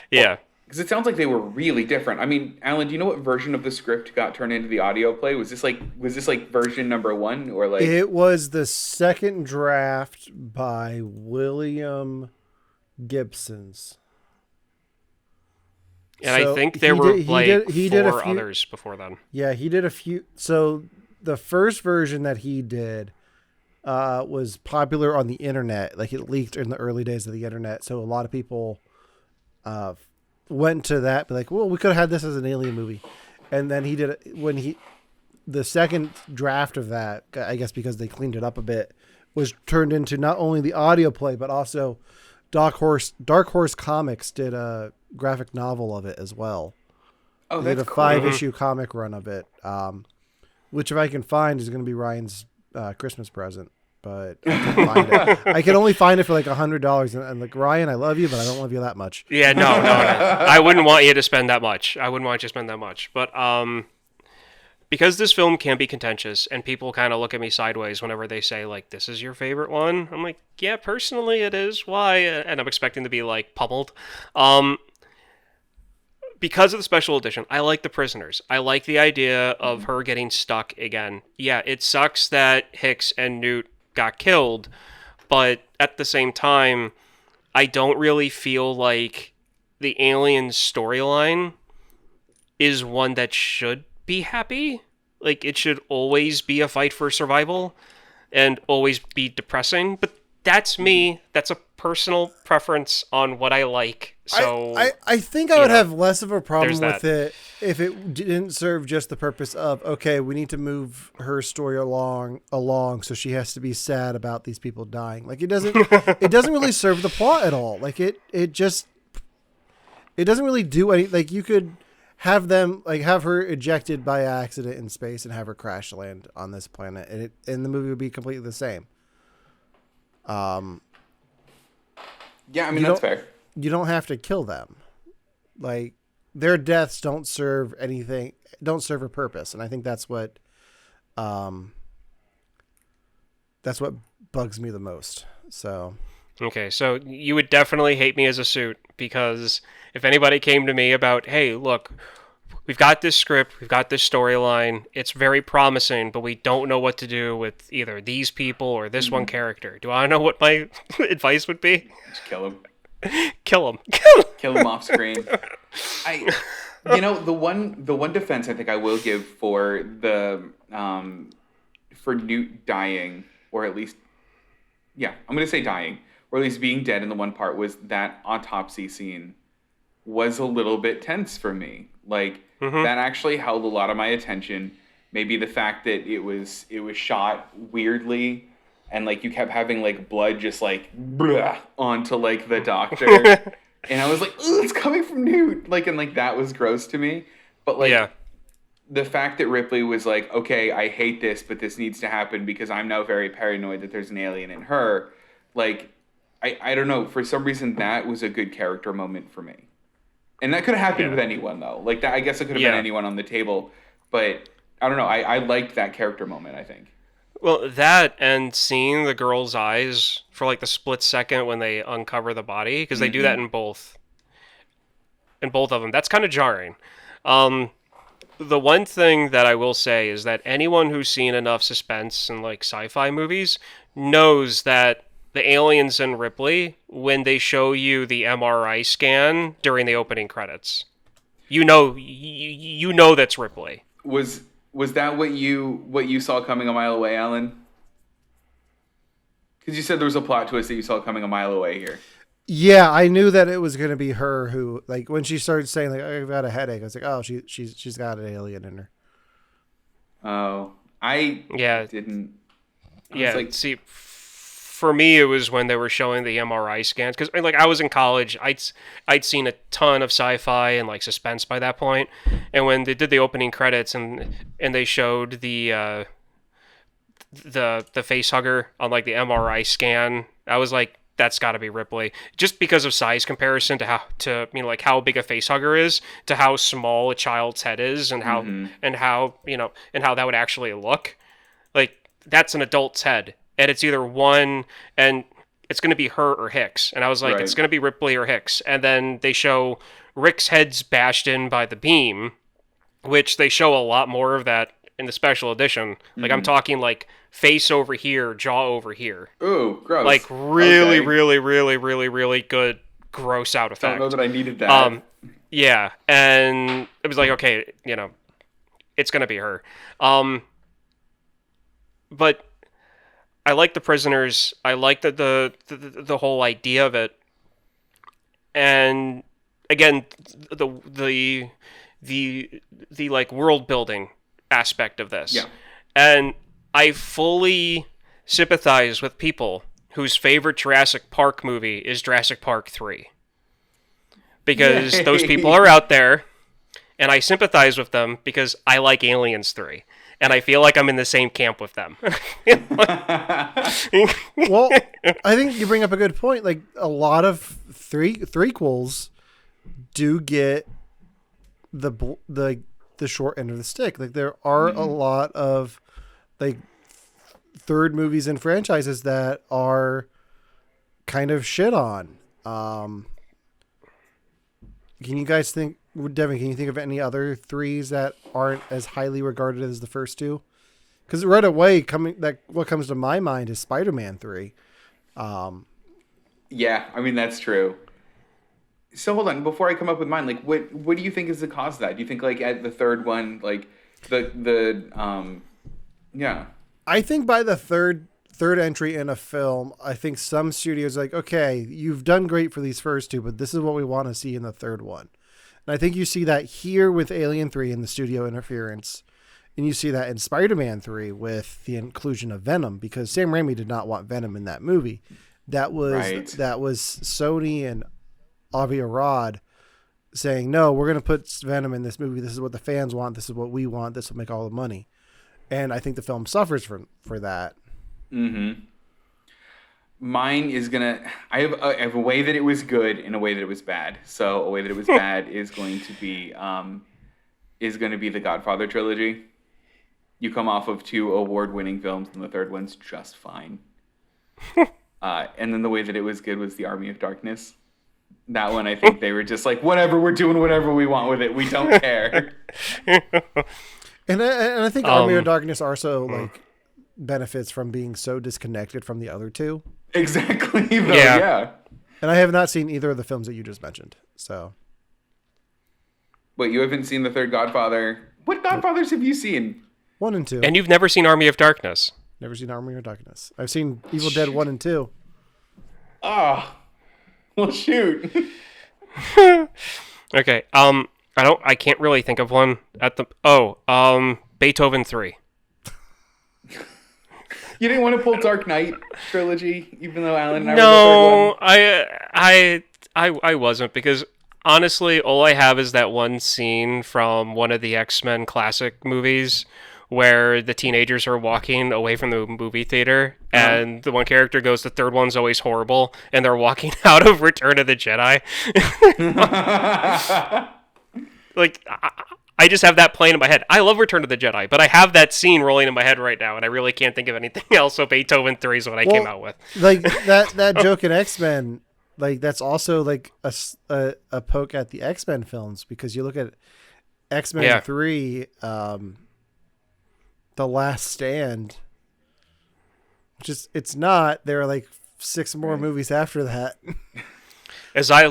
Yeah. Because it sounds like they were really different. I mean, Alan, do you know what version of the script got turned into the audio play? Was this like version number 1 or like? It was the second draft by William Gibson's. And so I think there were four others before then. Yeah, he did a few. So the first version that he did was popular on the internet. Like it leaked in the early days of the internet. So a lot of people went to that, be like, well, we could have had this as an Alien movie. and then he did the second draft of that, I guess because they cleaned it up a bit, was turned into not only the audio play but also Dark Horse Comics did a graphic novel of it as well. Oh, they that's did a cool. 5-issue comic run of it, which if I can find is going to be Ryan's Christmas present. But I can't find it. I can only find it for like $100, and I'm like, Ryan, I love you, but I don't love you that much. Yeah, no. I wouldn't want you to spend that much. But because this film can be contentious, and people kind of look at me sideways whenever they say, like, this is your favorite one. I'm like, yeah, personally it is. Why? And I'm expecting to be, like, pummeled. Because of the special edition, I like the prisoners. I like the idea of her getting stuck again. Yeah, it sucks that Hicks and Newt got killed, but at the same time, I don't really feel like the alien storyline is one that should be happy. Like, it should always be a fight for survival and always be depressing, but that's me. That's a personal preference on what I like. So I think I would have less of a problem there's with it if it didn't serve just the purpose of, okay, we need to move her story along so she has to be sad about these people dying. Like, it doesn't really serve the plot at all. Like, it doesn't really do any, like, you could have them, like, have her ejected by accident in space and have her crash land on this planet, and the movie would be completely the same. Yeah, I mean, that's fair. You don't have to kill them. Like, their deaths don't serve anything, don't serve a purpose. And I think that's what bugs me the most. So. Okay, so you would definitely hate me as a suit, because if anybody came to me about, hey, look, we've got this script, we've got this storyline, it's very promising, but we don't know what to do with either these people or this one character. Do I know what my advice would be? Just kill him. Kill him. Kill him off screen. The one defense I think I will give for for Newt dying, or at least, I'm going to say dying, or at least being dead in the one part, was that autopsy scene was a little bit tense for me. Like, that actually held a lot of my attention. Maybe the fact that it was shot weirdly, and like you kept having like blood just like onto like the doctor, and I was like, "Ooh, it's coming from Newt!" Like, and like that was gross to me. But like, the fact that Ripley was like, "Okay, I hate this, but this needs to happen because I'm now very paranoid that there's an alien in her." Like, I don't know, for some reason that was a good character moment for me. And that could have happened with anyone, though. Like, that, I guess it could have been anyone on the table. But, I don't know. I liked that character moment, I think. Well, that and seeing the girl's eyes for, like, the split second when they uncover the body, because they do that in both of them. That's kind of jarring. The one thing that I will say is that anyone who's seen enough suspense in, like, sci-fi movies knows that the aliens and Ripley, when they show you the MRI scan during the opening credits, you know that's Ripley. Was that what you saw coming a mile away, Alan? Because you said there was a plot twist that you saw coming a mile away here. Yeah, I knew that it was going to be her who, like, when she started saying, like, I've got a headache, I was like, oh, she's got an alien in her. Oh, I didn't. See, for me, it was when they were showing the MRI scans, because like I was in college, I'd seen a ton of sci-fi and like suspense by that point, and when they did the opening credits and they showed the face hugger on like the MRI scan, I was like, that's got to be Ripley, just because of size comparison to how big a face hugger is to how small a child's head is, and how that would actually look. Like, that's an adult's head. And it's either one, and it's going to be her or Hicks. And I was like, It's going to be Ripley or Hicks. And then they show Rick's head's bashed in by the beam, which they show a lot more of that in the special edition. Like, I'm talking like face over here, jaw over here. Ooh, gross. Like, really, really, really, really, really good gross out effect. I don't know that I needed that. Yeah. And it was like, okay, it's going to be her. But I like the prisoners. I like the whole idea of it. And again, the the like world building aspect of this. Yeah. And I fully sympathize with people whose favorite Jurassic Park movie is Jurassic Park 3. Because those people are out there, and I sympathize with them because I like Aliens 3. And I feel like I'm in the same camp with them. Well, I think you bring up a good point. Like, a lot of threequels do get the short end of the stick. Like, there are a lot of like third movies and franchises that are kind of shit on. Can you guys think, Devin, can you think of any other threes that aren't as highly regarded as the first two? Because right away, what comes to my mind is Spider-Man 3. Yeah, I mean, that's true. So hold on, before I come up with mine, like, what do you think is the cause of that? Do you think, like, at the third one, like, yeah. I think by the third entry in a film, I think some studios are like, okay, you've done great for these first two, but this is what we want to see in the third one. And I think you see that here with Alien 3 and the studio interference. And you see that in Spider-Man 3 with the inclusion of Venom, because Sam Raimi did not want Venom in that movie. That was Sony and Avi Arad saying, no, we're going to put Venom in this movie. This is what the fans want. This is what we want. This will make all the money. And I think the film suffers for that. Mm-hmm. Mine is I have a way that it was good and a way that it was bad. So a way that it was bad is going to be the Godfather trilogy. You come off of 2 award-winning films, and the third one's just fine. And then the way that it was good was the Army of Darkness. That one, I think they were just like, whatever, we're doing whatever we want with it. We don't care. And I think Army of Darkness also like benefits from being so disconnected from the other two. Exactly. Though, yeah. And I have not seen either of the films that you just mentioned. So. Wait, you haven't seen the third Godfather? What Godfathers have you seen? 1 and 2. And you've never seen Army of Darkness? Never seen Army of Darkness. I've seen Evil Dead 1 and 2. Ah. Well, shoot. Okay. I can't really think of one at the. Beethoven 3. You didn't want to pull Dark Knight trilogy, even though Alan and I were the third one? I wasn't, because honestly, all I have is that one scene from one of the X-Men classic movies where the teenagers are walking away from the movie theater, and the one character goes, the third one's always horrible, and they're walking out of Return of the Jedi. Like, I just have that playing in my head. I love Return of the Jedi, but I have that scene rolling in my head right now, and I really can't think of anything else, so Beethoven 3 is what I came out with. Like, that joke in X-Men, like, that's also, like, a poke at the X-Men films, because you look at X-Men 3, The Last Stand, which is, it's not, there are, like, 6 more movies after that. As I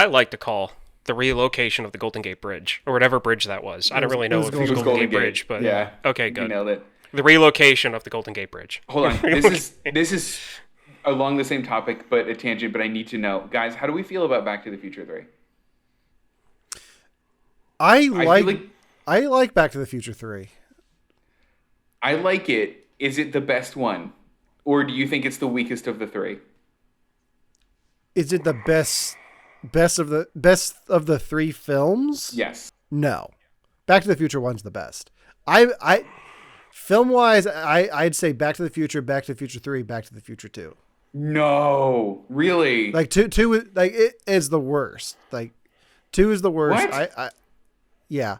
like to call the relocation of the Golden Gate Bridge, or whatever bridge that was. I don't really know if it was Golden Gate Bridge, but yeah. Okay, good. You nailed it. The relocation of the Golden Gate Bridge. Hold on. This is along the same topic, but a tangent, but I need to know. Guys, how do we feel about Back to the Future 3? I like Back to the Future 3. I like it. Is it the best one? Or do you think it's the weakest of the 3? Is it the best of the 3 films? Yes. No. Back to the Future 1's the best. I film wise, I'd say Back to the Future 3, Back to the Future 2. No, really? Like two like it is the worst. Like 2 is the worst. What? Yeah.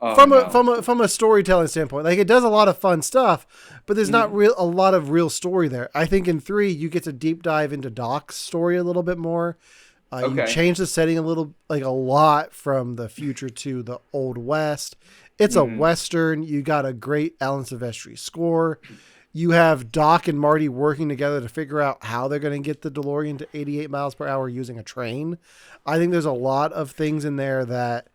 Oh, From a storytelling standpoint, like, it does a lot of fun stuff, but there's not a lot of real story there. I think in 3 you get to deep dive into Doc's story a little bit more. You change the setting a lot from the future to the Old West. It's a Western. You got a great Alan Silvestri score. You have Doc and Marty working together to figure out how they're going to get the DeLorean to 88 miles per hour using a train. I think there's a lot of things in there that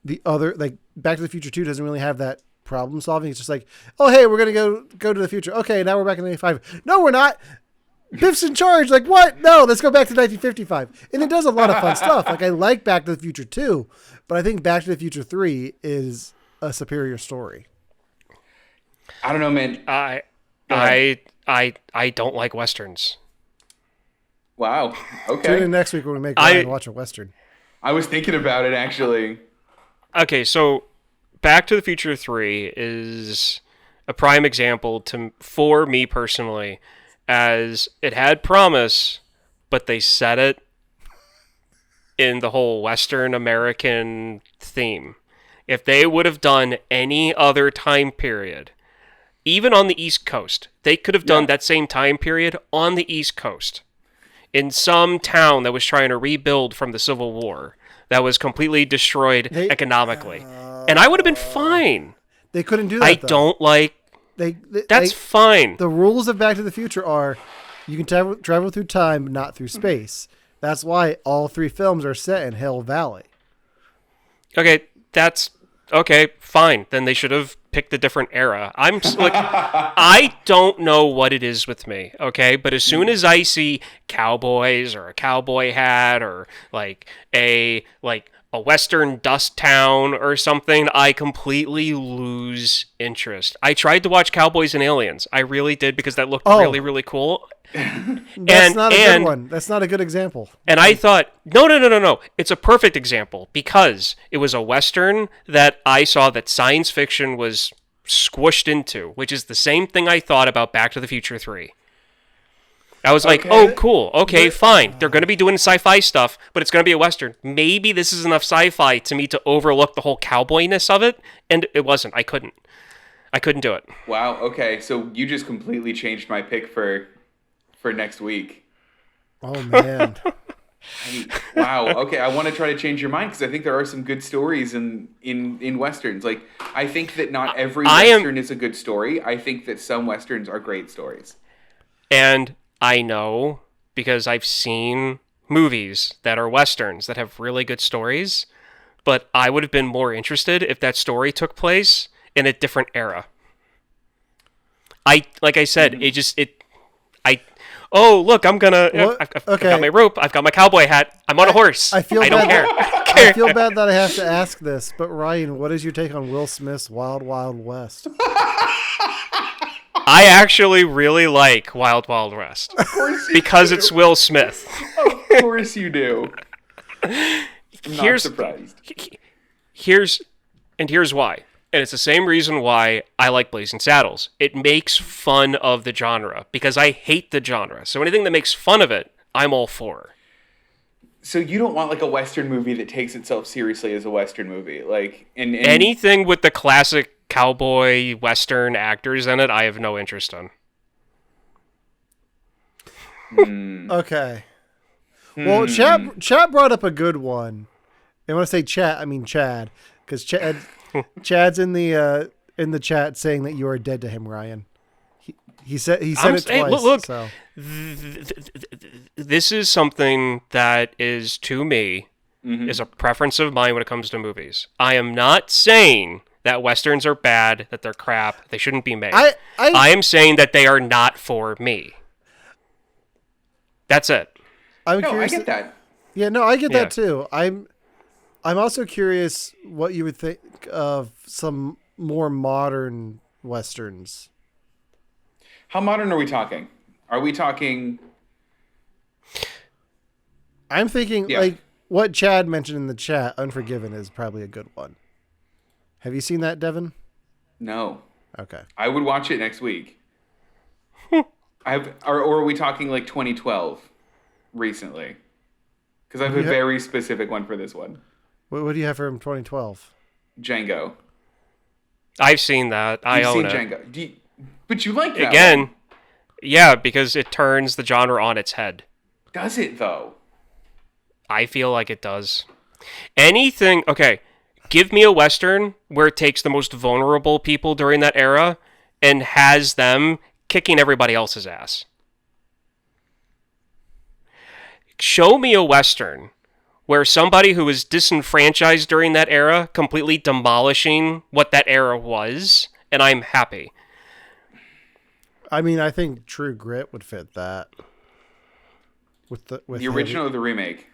the other, like, Back to the Future 2 doesn't really have that problem solving. It's just like, oh, hey, we're going to go to the future. Okay, now we're back in 85. No, we're not. Biff's in charge. Like, what? No, let's go back to 1955. And it does a lot of fun stuff. Like, I like Back to the Future 2, but I think Back to the Future 3 is a superior story. I don't know, man. I don't like Westerns. Wow. Okay. Tune in next week when we make Ryan watch a Western. I was thinking about it, actually. Okay, so Back to the Future 3 is a prime example for me personally, as it had promise, but they set it in the whole Western American theme. If they would have done any other time period, even on the East Coast, they could have done that same time period on the East Coast, in some town that was trying to rebuild from the Civil War, that was completely destroyed economically. And I would have been fine. They couldn't do that, don't like... That's fine. The rules of Back to the Future are you can travel through time, but not through space. That's why all 3 films are set in Hill Valley. Okay, that's... Okay, fine. Then they should have picked a different era. I don't know what it is with me, okay? But as soon as I see cowboys or a cowboy hat or a Western dust town or something, I completely lose interest. I tried to watch Cowboys and Aliens. I really did, because that looked really, really cool. That's not a good one. That's not a good example. And I thought, no. It's a perfect example, because it was a Western that I saw that science fiction was squished into, which is the same thing I thought about Back to the Future 3. I was like, oh, cool. Okay, fine. They're going to be doing sci-fi stuff, but it's going to be a Western. Maybe this is enough sci-fi to me to overlook the whole cowboyness of it, and it wasn't. I couldn't do it. Wow, okay. So you just completely changed my pick for next week. Oh, man. Wow. Okay, I want to try to change your mind, because I think there are some good stories in Westerns. Like, I think that not every Western is a good story. I think that some Westerns are great stories. And I know, because I've seen movies that are Westerns that have really good stories, but I would have been more interested if that story took place in a different era. Like I said, oh, look, I've got my rope, I've got my cowboy hat, I'm on a horse. I don't care. I feel bad that I have to ask this, but Ryan, what is your take on Will Smith's Wild Wild West? I actually really like Wild Wild West. Of course you because do. It's Will Smith. Of course you do. I'm not surprised. Here's why. And it's the same reason why I like Blazing Saddles. It makes fun of the genre, because I hate the genre. So anything that makes fun of it, I'm all for. So you don't want like a Western movie that takes itself seriously as a Western movie, like and anything with the classic cowboy Western actors in it, I have no interest in. Okay. Well, Chad brought up a good one. And when I say Chad, I mean Chad, because Chad's in the chat saying that you are dead to him, Ryan. He said it twice. Look, so. This is something that is, to me, is a preference of mine when it comes to movies. I am not saying that Westerns are bad, that they're crap, they shouldn't be made. I am saying that they are not for me. That's it. I get that. Yeah, no, I get that too. I'm also curious what you would think of some more modern Westerns. How modern are we talking? Are we talking... I'm thinking, like, what Chad mentioned in the chat, Unforgiven is probably a good one. Have you seen that, Devin? No. Okay. I would watch it next week. Or are we talking, like, 2012 recently? Because I have a very specific one for this one. What do you have from 2012? Django. I've seen that. I own it. You've seen Django. But you like that Again, one. Yeah, because it turns the genre on its head. Does it, though? I feel like it does. Anything... Okay, give me a Western where it takes the most vulnerable people during that era and has them kicking everybody else's ass. Show me a Western where somebody who was disenfranchised during that era completely demolishing what that era was, and I'm happy. I mean, I think True Grit would fit that. with the original or the remake?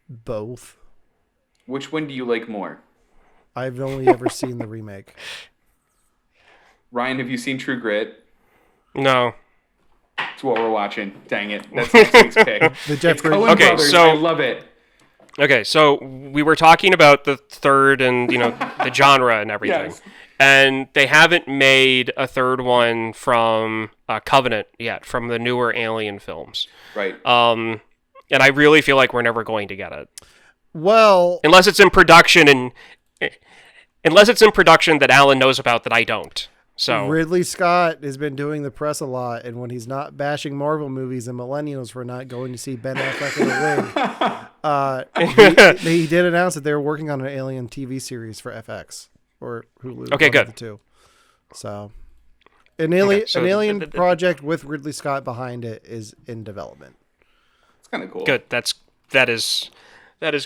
Both. Which one do you like more? I've only ever seen the remake. Ryan, have you seen True Grit? No. That's what we're watching. Dang it. That's next week's pick. The Jeff Coen Brothers. I love it. Okay, so we were talking about the third and, the genre and everything. Yes. And they haven't made a third one from Covenant yet, from the newer Alien films. Right. And I really feel like we're never going to get it. Well, unless it's in production that Alan knows about that I don't. So Ridley Scott has been doing the press a lot, and when he's not bashing Marvel movies and millennials for not going to see Ben Affleck in a wig, he did announce that they were working on an Alien TV series for FX or Hulu. Okay, good. The two. So, an Alien project with Ridley Scott behind it is in development. It's kind of cool. Good. That is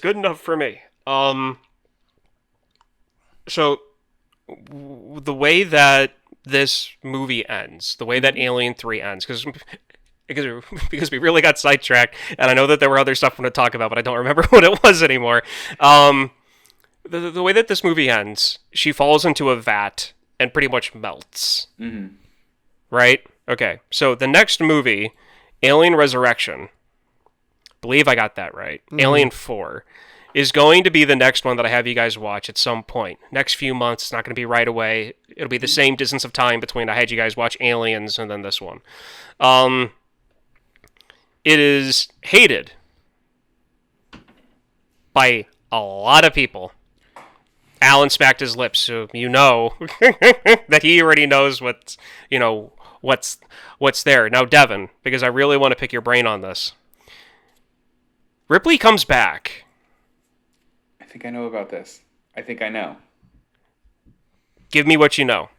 good enough for me. So the way that this movie ends, the way that Alien 3 ends, because we really got sidetracked, and I know that there were other stuff I want to talk about, but I don't remember what it was anymore. The way that this movie ends, she falls into a vat and pretty much melts. Mm-hmm. Right? Okay. So the next movie, Alien Resurrection, believe I got that right. Mm-hmm. Alien 4 is going to be the next one that I have you guys watch at some point. Next few months, it's not going to be right away. It'll be the same distance of time between I had you guys watch Aliens and then this one. It is hated by a lot of people. Alan smacked his lips, so you know that he already knows what's there. Now, Devin, because I really want to pick your brain on this. Ripley comes back. I think I know about this. I think I know. Give me what you know.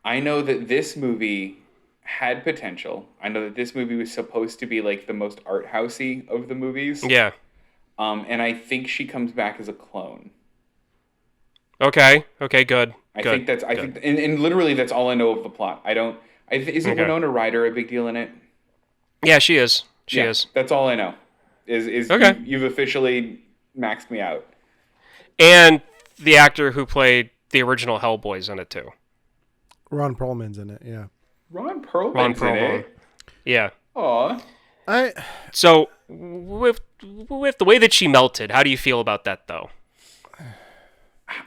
I know that this movie had potential. I know that this movie was supposed to be like the most art housey of the movies. Yeah. And I think she comes back as a clone. Okay, good. I think literally that's all I know of the plot. Isn't Winona Ryder a big deal in it? Yeah, she is. She is. That's all I know. Is okay. You've officially maxed me out. And the actor who played the original Hellboy's in it too. Ron Perlman's in it, yeah. Ron Perlman. In it? Yeah. Aw. So with the way that she melted, how do you feel about that though?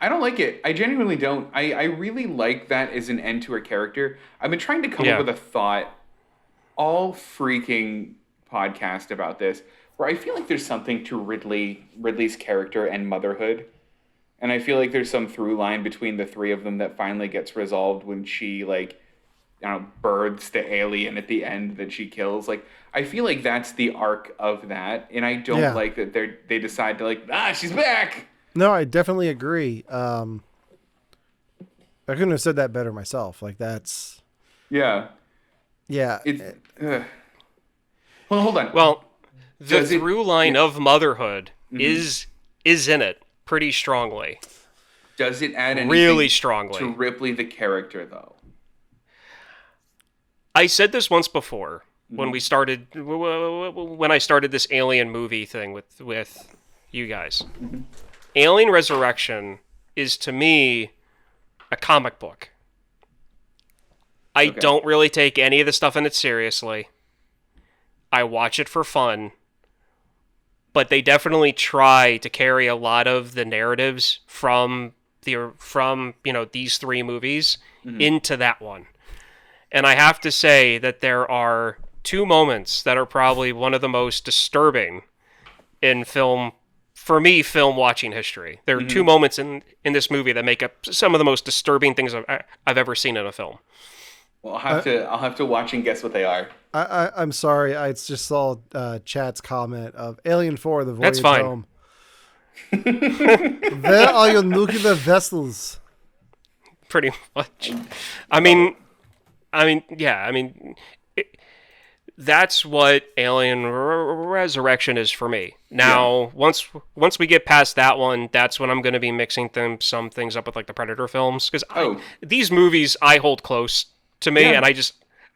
I don't like it. I genuinely don't. I really like that as an end to her character. I've been trying to come up with a thought all freaking podcast about this, where I feel like there's something to Ridley's character and motherhood. And I feel like there's some through line between the three of them that finally gets resolved when she, birds the alien at the end that she kills. Like, I feel like that's the arc of that. And I don't like that they decide to, she's back! No, I definitely agree. I couldn't have said that better myself. Like, that's... Yeah. Yeah. Well, hold on. Well, the through line of motherhood is in it pretty strongly. Does it add anything really strongly to Ripley the character, though? I said this once before when I started this Alien movie thing with you guys. Mm-hmm. Alien Resurrection is, to me, a comic book. I don't really take any of the stuff in it seriously. I watch it for fun. But they definitely try to carry a lot of the narratives from these three movies into that one. And I have to say that there are two moments that are probably one of the most disturbing in film watching history. There are two moments in this movie that make up some of the most disturbing things I've ever seen in a film. Well, I'll have to watch and guess what they are. I'm sorry. I just saw Chat's comment of Alien 4, The Voyage That's fine. Home. Where are your nuclear vessels? Pretty much. That's what Alien Resurrection is for me. Now, once we get past that one, that's when I'm going to be mixing some things up with the Predator films, because these movies I hold close to me, and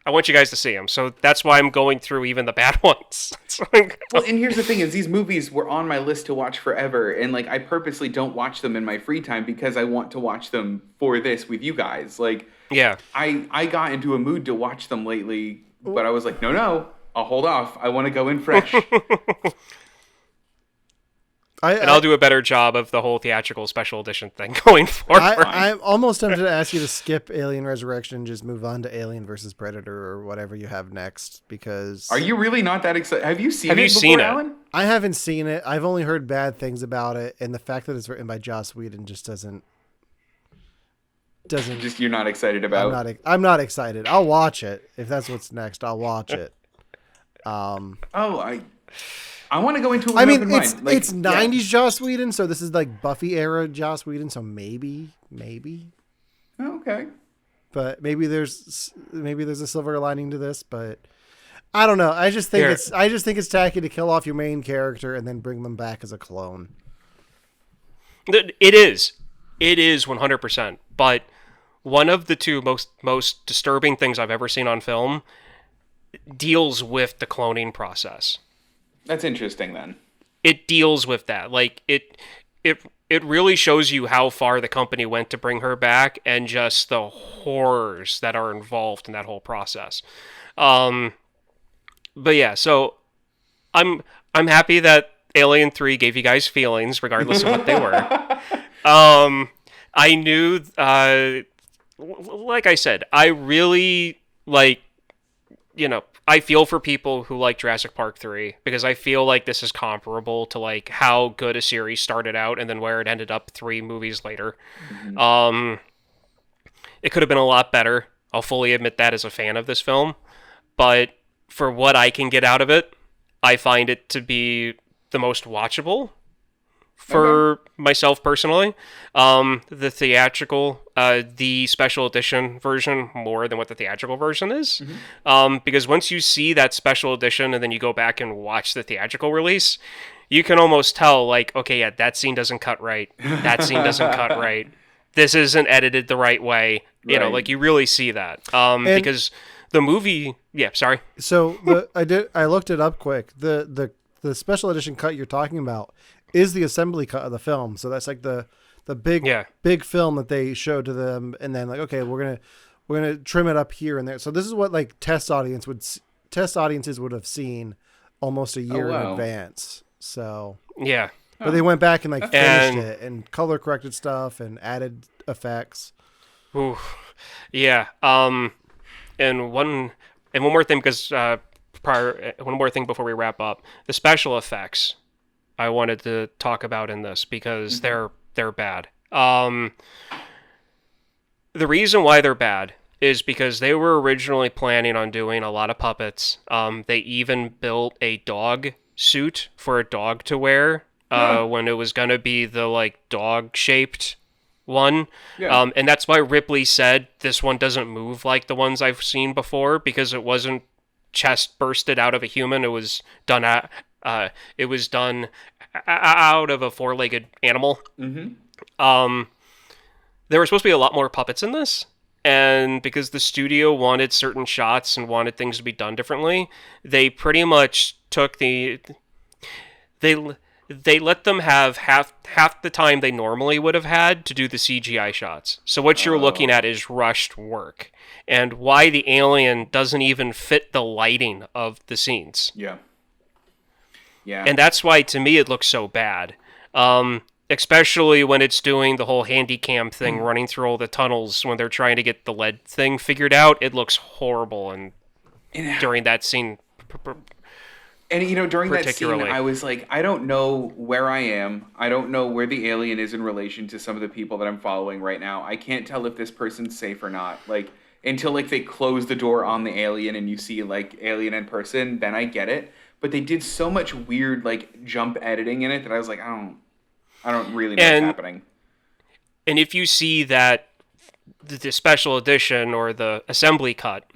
I want you guys to see them. So that's why I'm going through even the bad ones. Well, and here's the thing: is these movies were on my list to watch forever, and like I purposely don't watch them in my free time because I want to watch them for this with you guys. Like, yeah, I got into a mood to watch them lately, but I was like, no, I'll hold off. I want to go in fresh. I'll do a better job of the whole theatrical special edition thing going forward. I'm almost tempted to ask you to skip Alien Resurrection and just move on to Alien versus Predator or whatever you have next, because... Are you really not that excited? Have you seen it before, seen it? Alan? I haven't seen it. I've only heard bad things about it, and the fact that it's written by Joss Whedon just doesn't... Just you're not excited about? I'm not excited. I'll watch it. If that's what's next, I'll watch it. I want to go into it with I mean, open mind. Like, it's 90s Joss Whedon, so this is like Buffy era Joss Whedon, so maybe. Oh, okay. But maybe there's a silver lining to this, but I don't know. I just think it's tacky to kill off your main character and then bring them back as a clone. It is 100%. But one of the two most disturbing things I've ever seen on film deals with the cloning process. That's interesting then. It deals with that. Like it really shows you how far the company went to bring her back and just the horrors that are involved in that whole process. But yeah, so I'm happy that Alien 3 gave you guys feelings regardless of what they were. I knew like I said, I really I feel for people who like Jurassic Park 3 because I feel like this is comparable to like how good a series started out and then where it ended up 3 movies later. Mm-hmm. It could have been a lot better. I'll fully admit that as a fan of this film. But for what I can get out of it, I find it to be the most watchable for myself personally. The theatrical, the special edition version more than what the theatrical version is. Mm-hmm. Because once you see that special edition and then you go back and watch the theatrical release, you can almost tell, like, okay, yeah, that scene doesn't cut right. That scene doesn't cut right. This isn't edited the right way. You know, like you really see that. Because the movie, yeah, sorry. So I looked it up quick. The special edition cut you're talking about is the assembly cut of the film. So that's like the big film that they showed to them, and then like, okay, we're gonna trim it up here and there. So this is what like test audiences would have seen almost a year in advance. So yeah, but they went back and like finished it and color corrected stuff and added effects. Ooh, yeah. And one more thing, because one more thing before we wrap up, the special effects I wanted to talk about in this because they're bad. The reason why they're bad is because they were originally planning on doing a lot of puppets. They even built a dog suit for a dog to wear when it was going to be the like dog-shaped one. Yeah. And that's why Ripley said this one doesn't move like the ones I've seen before, because it wasn't chest bursted out of a human. It was done out of a 4-legged animal. Mm-hmm. There were supposed to be a lot more puppets in this, and because the studio wanted certain shots and wanted things to be done differently, they pretty much took they let them have half the time they normally would have had to do the CGI shots. So what you're looking at is rushed work, and why the alien doesn't even fit the lighting of the scenes. Yeah. Yeah. And that's why, to me, it looks so bad. Especially when it's doing the whole handy cam thing, running through all the tunnels when they're trying to get the lead thing figured out. It looks horrible. And during that scene, and during that scene, I was like, I don't know where I am. I don't know where the alien is in relation to some of the people that I'm following right now. I can't tell if this person's safe or not. Like, until like they close the door on the alien and you see like alien in person, then I get it. But they did so much weird like jump editing in it that I was like, I don't really know what's happening. And if you see that the special edition or the assembly cut,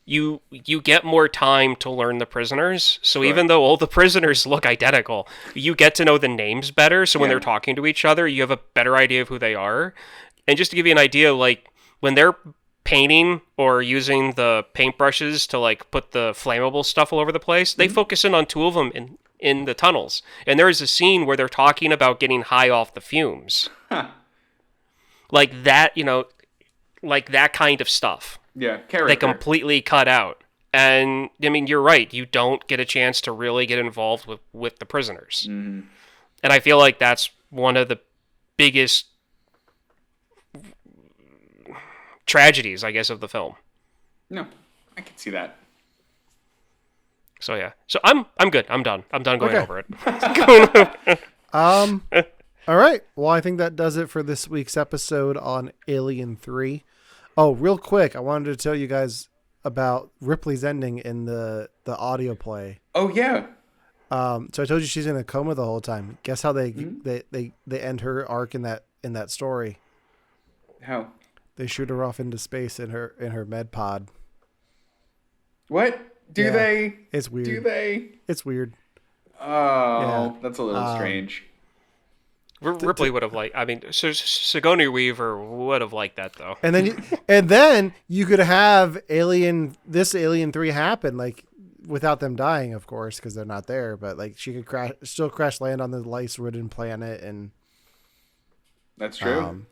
you get more time to learn the prisoners. So even though all the prisoners look identical, you get to know the names better. So when they're talking to each other, you have a better idea of who they are. And just to give you an idea, like when they're painting or using the paintbrushes to like put the flammable stuff all over the place, they focus in on two of them in the tunnels. And there is a scene where they're talking about getting high off the fumes. Huh. Like that, like that kind of stuff. Yeah, character. They completely cut out. And, I mean, you're right. You don't get a chance to really get involved with the prisoners. Mm-hmm. And I feel like that's one of the biggest tragedies, I guess, of the film. No, I can see that. So yeah. So I'm good. I'm done. I'm done going Okay. over it. All right. Well, I think that does it for this week's episode on Alien 3. Oh, real quick, I wanted to tell you guys about Ripley's ending in the audio play. Oh yeah. So I told you she's in a coma the whole time. Guess how they end her arc in that story? How? They shoot her off into space in her med pod. What? Do they? It's weird. Do they? It's weird. Oh, Yeah. that's a little strange. Ripley would have liked. I mean, Sigourney Weaver would have liked that though. And then you could have Alien 3 happen like without them dying, of course, because they're not there. But like she could crash land on the lice-ridden planet, and That's true.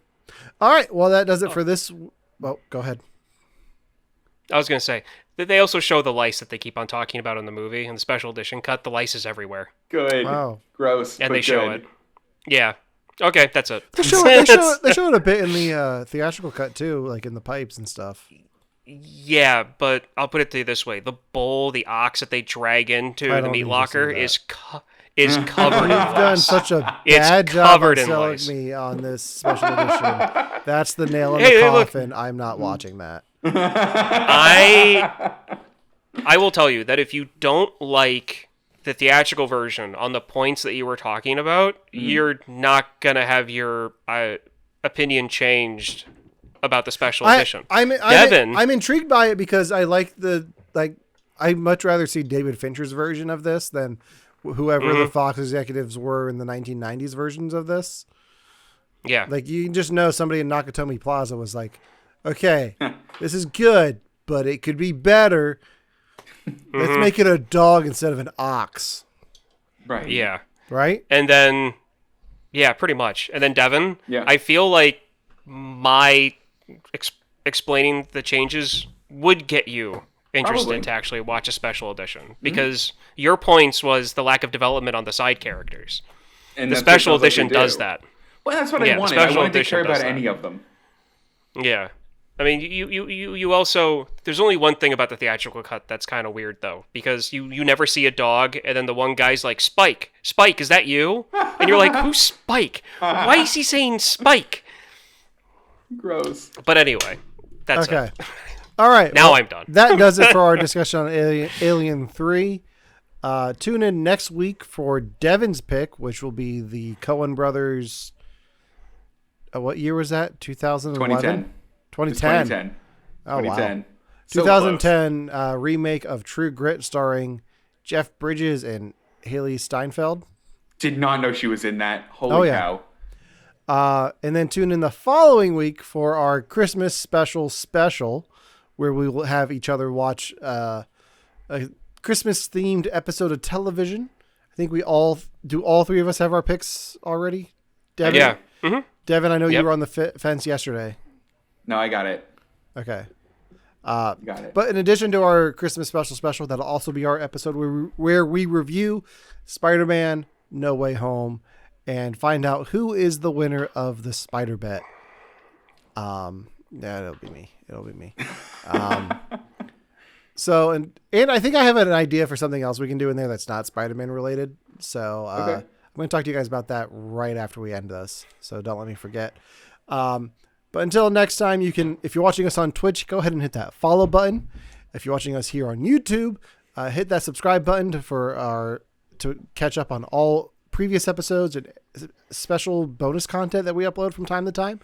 All right. Well, that does it for this. Well, go ahead. I was gonna say that they also show the lice that they keep on talking about in the movie in the special edition cut. The lice is everywhere, Good. Wow. Gross. and but they show good. it. Yeah. Okay, that's it. They show it a bit in the theatrical cut too, like in the pipes and stuff. Yeah, but I'll put it to you this way: the bowl, the ox that they drag into I the don't meat need to locker see is covered in You've done lice. such a It's bad job covered of in selling lice. me on this special edition. That's the nail in Hey, the look. coffin. I'm not watching that. I will tell you that if you don't like the theatrical version on the points that you were talking about, you're not gonna have your opinion changed about the special edition. I'm intrigued by it because I like I'd much rather see David Fincher's version of this than whoever the Fox executives were in the 1990s versions of this. Yeah. Like you just know somebody in Nakatomi Plaza was like, okay, this is good, but it could be better. Let's make it a dog instead of an ox. Right. Yeah. Right? And then, yeah, pretty much. And then Devin, Yeah. I feel like my explaining the changes would get you interested Probably. to actually watch a special edition because your points was the lack of development on the side characters. And The that's what it special sounds like edition they does do. that. Well, that's what Yeah, I the wanted. I special wanted to edition care about does that. any of them. Yeah. I mean, you also, there's only one thing about the theatrical cut that's kind of weird, though, because you never see a dog, and then the one guy's like, Spike, is that you? And you're like, who's Spike? Why is he saying Spike? Gross. But anyway, that's Okay. it. All right. Now I'm done. That does it for our discussion on Alien 3. Tune in next week for Devin's pick, which will be the Coen brothers. What year was that? 2011? 2010. 2010. Oh, 2010. wow. So 2010 remake of True Grit starring Jeff Bridges and Haley Steinfeld. Did not know she was in that. Holy cow. And then tune in the following week for our Christmas special, where we will have each other watch a Christmas-themed episode of television. I think all three of us have our picks already? Devin? Yeah. Mm-hmm. Devin, I know you Yep. were on the fence yesterday. No, I got it. Okay. Got it. But in addition to our Christmas special, that'll also be our episode where we review Spider-Man No Way Home and find out who is the winner of the Spider Bet. Yeah, it'll be me. So, and I think I have an idea for something else we can do in there that's not Spider-Man related. So Okay. I'm going to talk to you guys about that right after we end this. So don't let me forget. But until next time, you can, if you're watching us on Twitch, go ahead and hit that follow button. If you're watching us here on YouTube, hit that subscribe button to catch up on all previous episodes and special bonus content that we upload from time to time.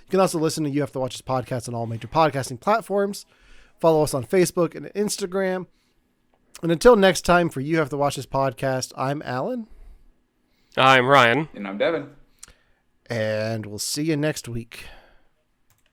You can also listen to You Have to Watch This podcast on all major podcasting platforms. Follow us on Facebook and Instagram. And until next time, for You Have to Watch This podcast, I'm Alan. I'm Ryan. And I'm Devin. And we'll see you next week.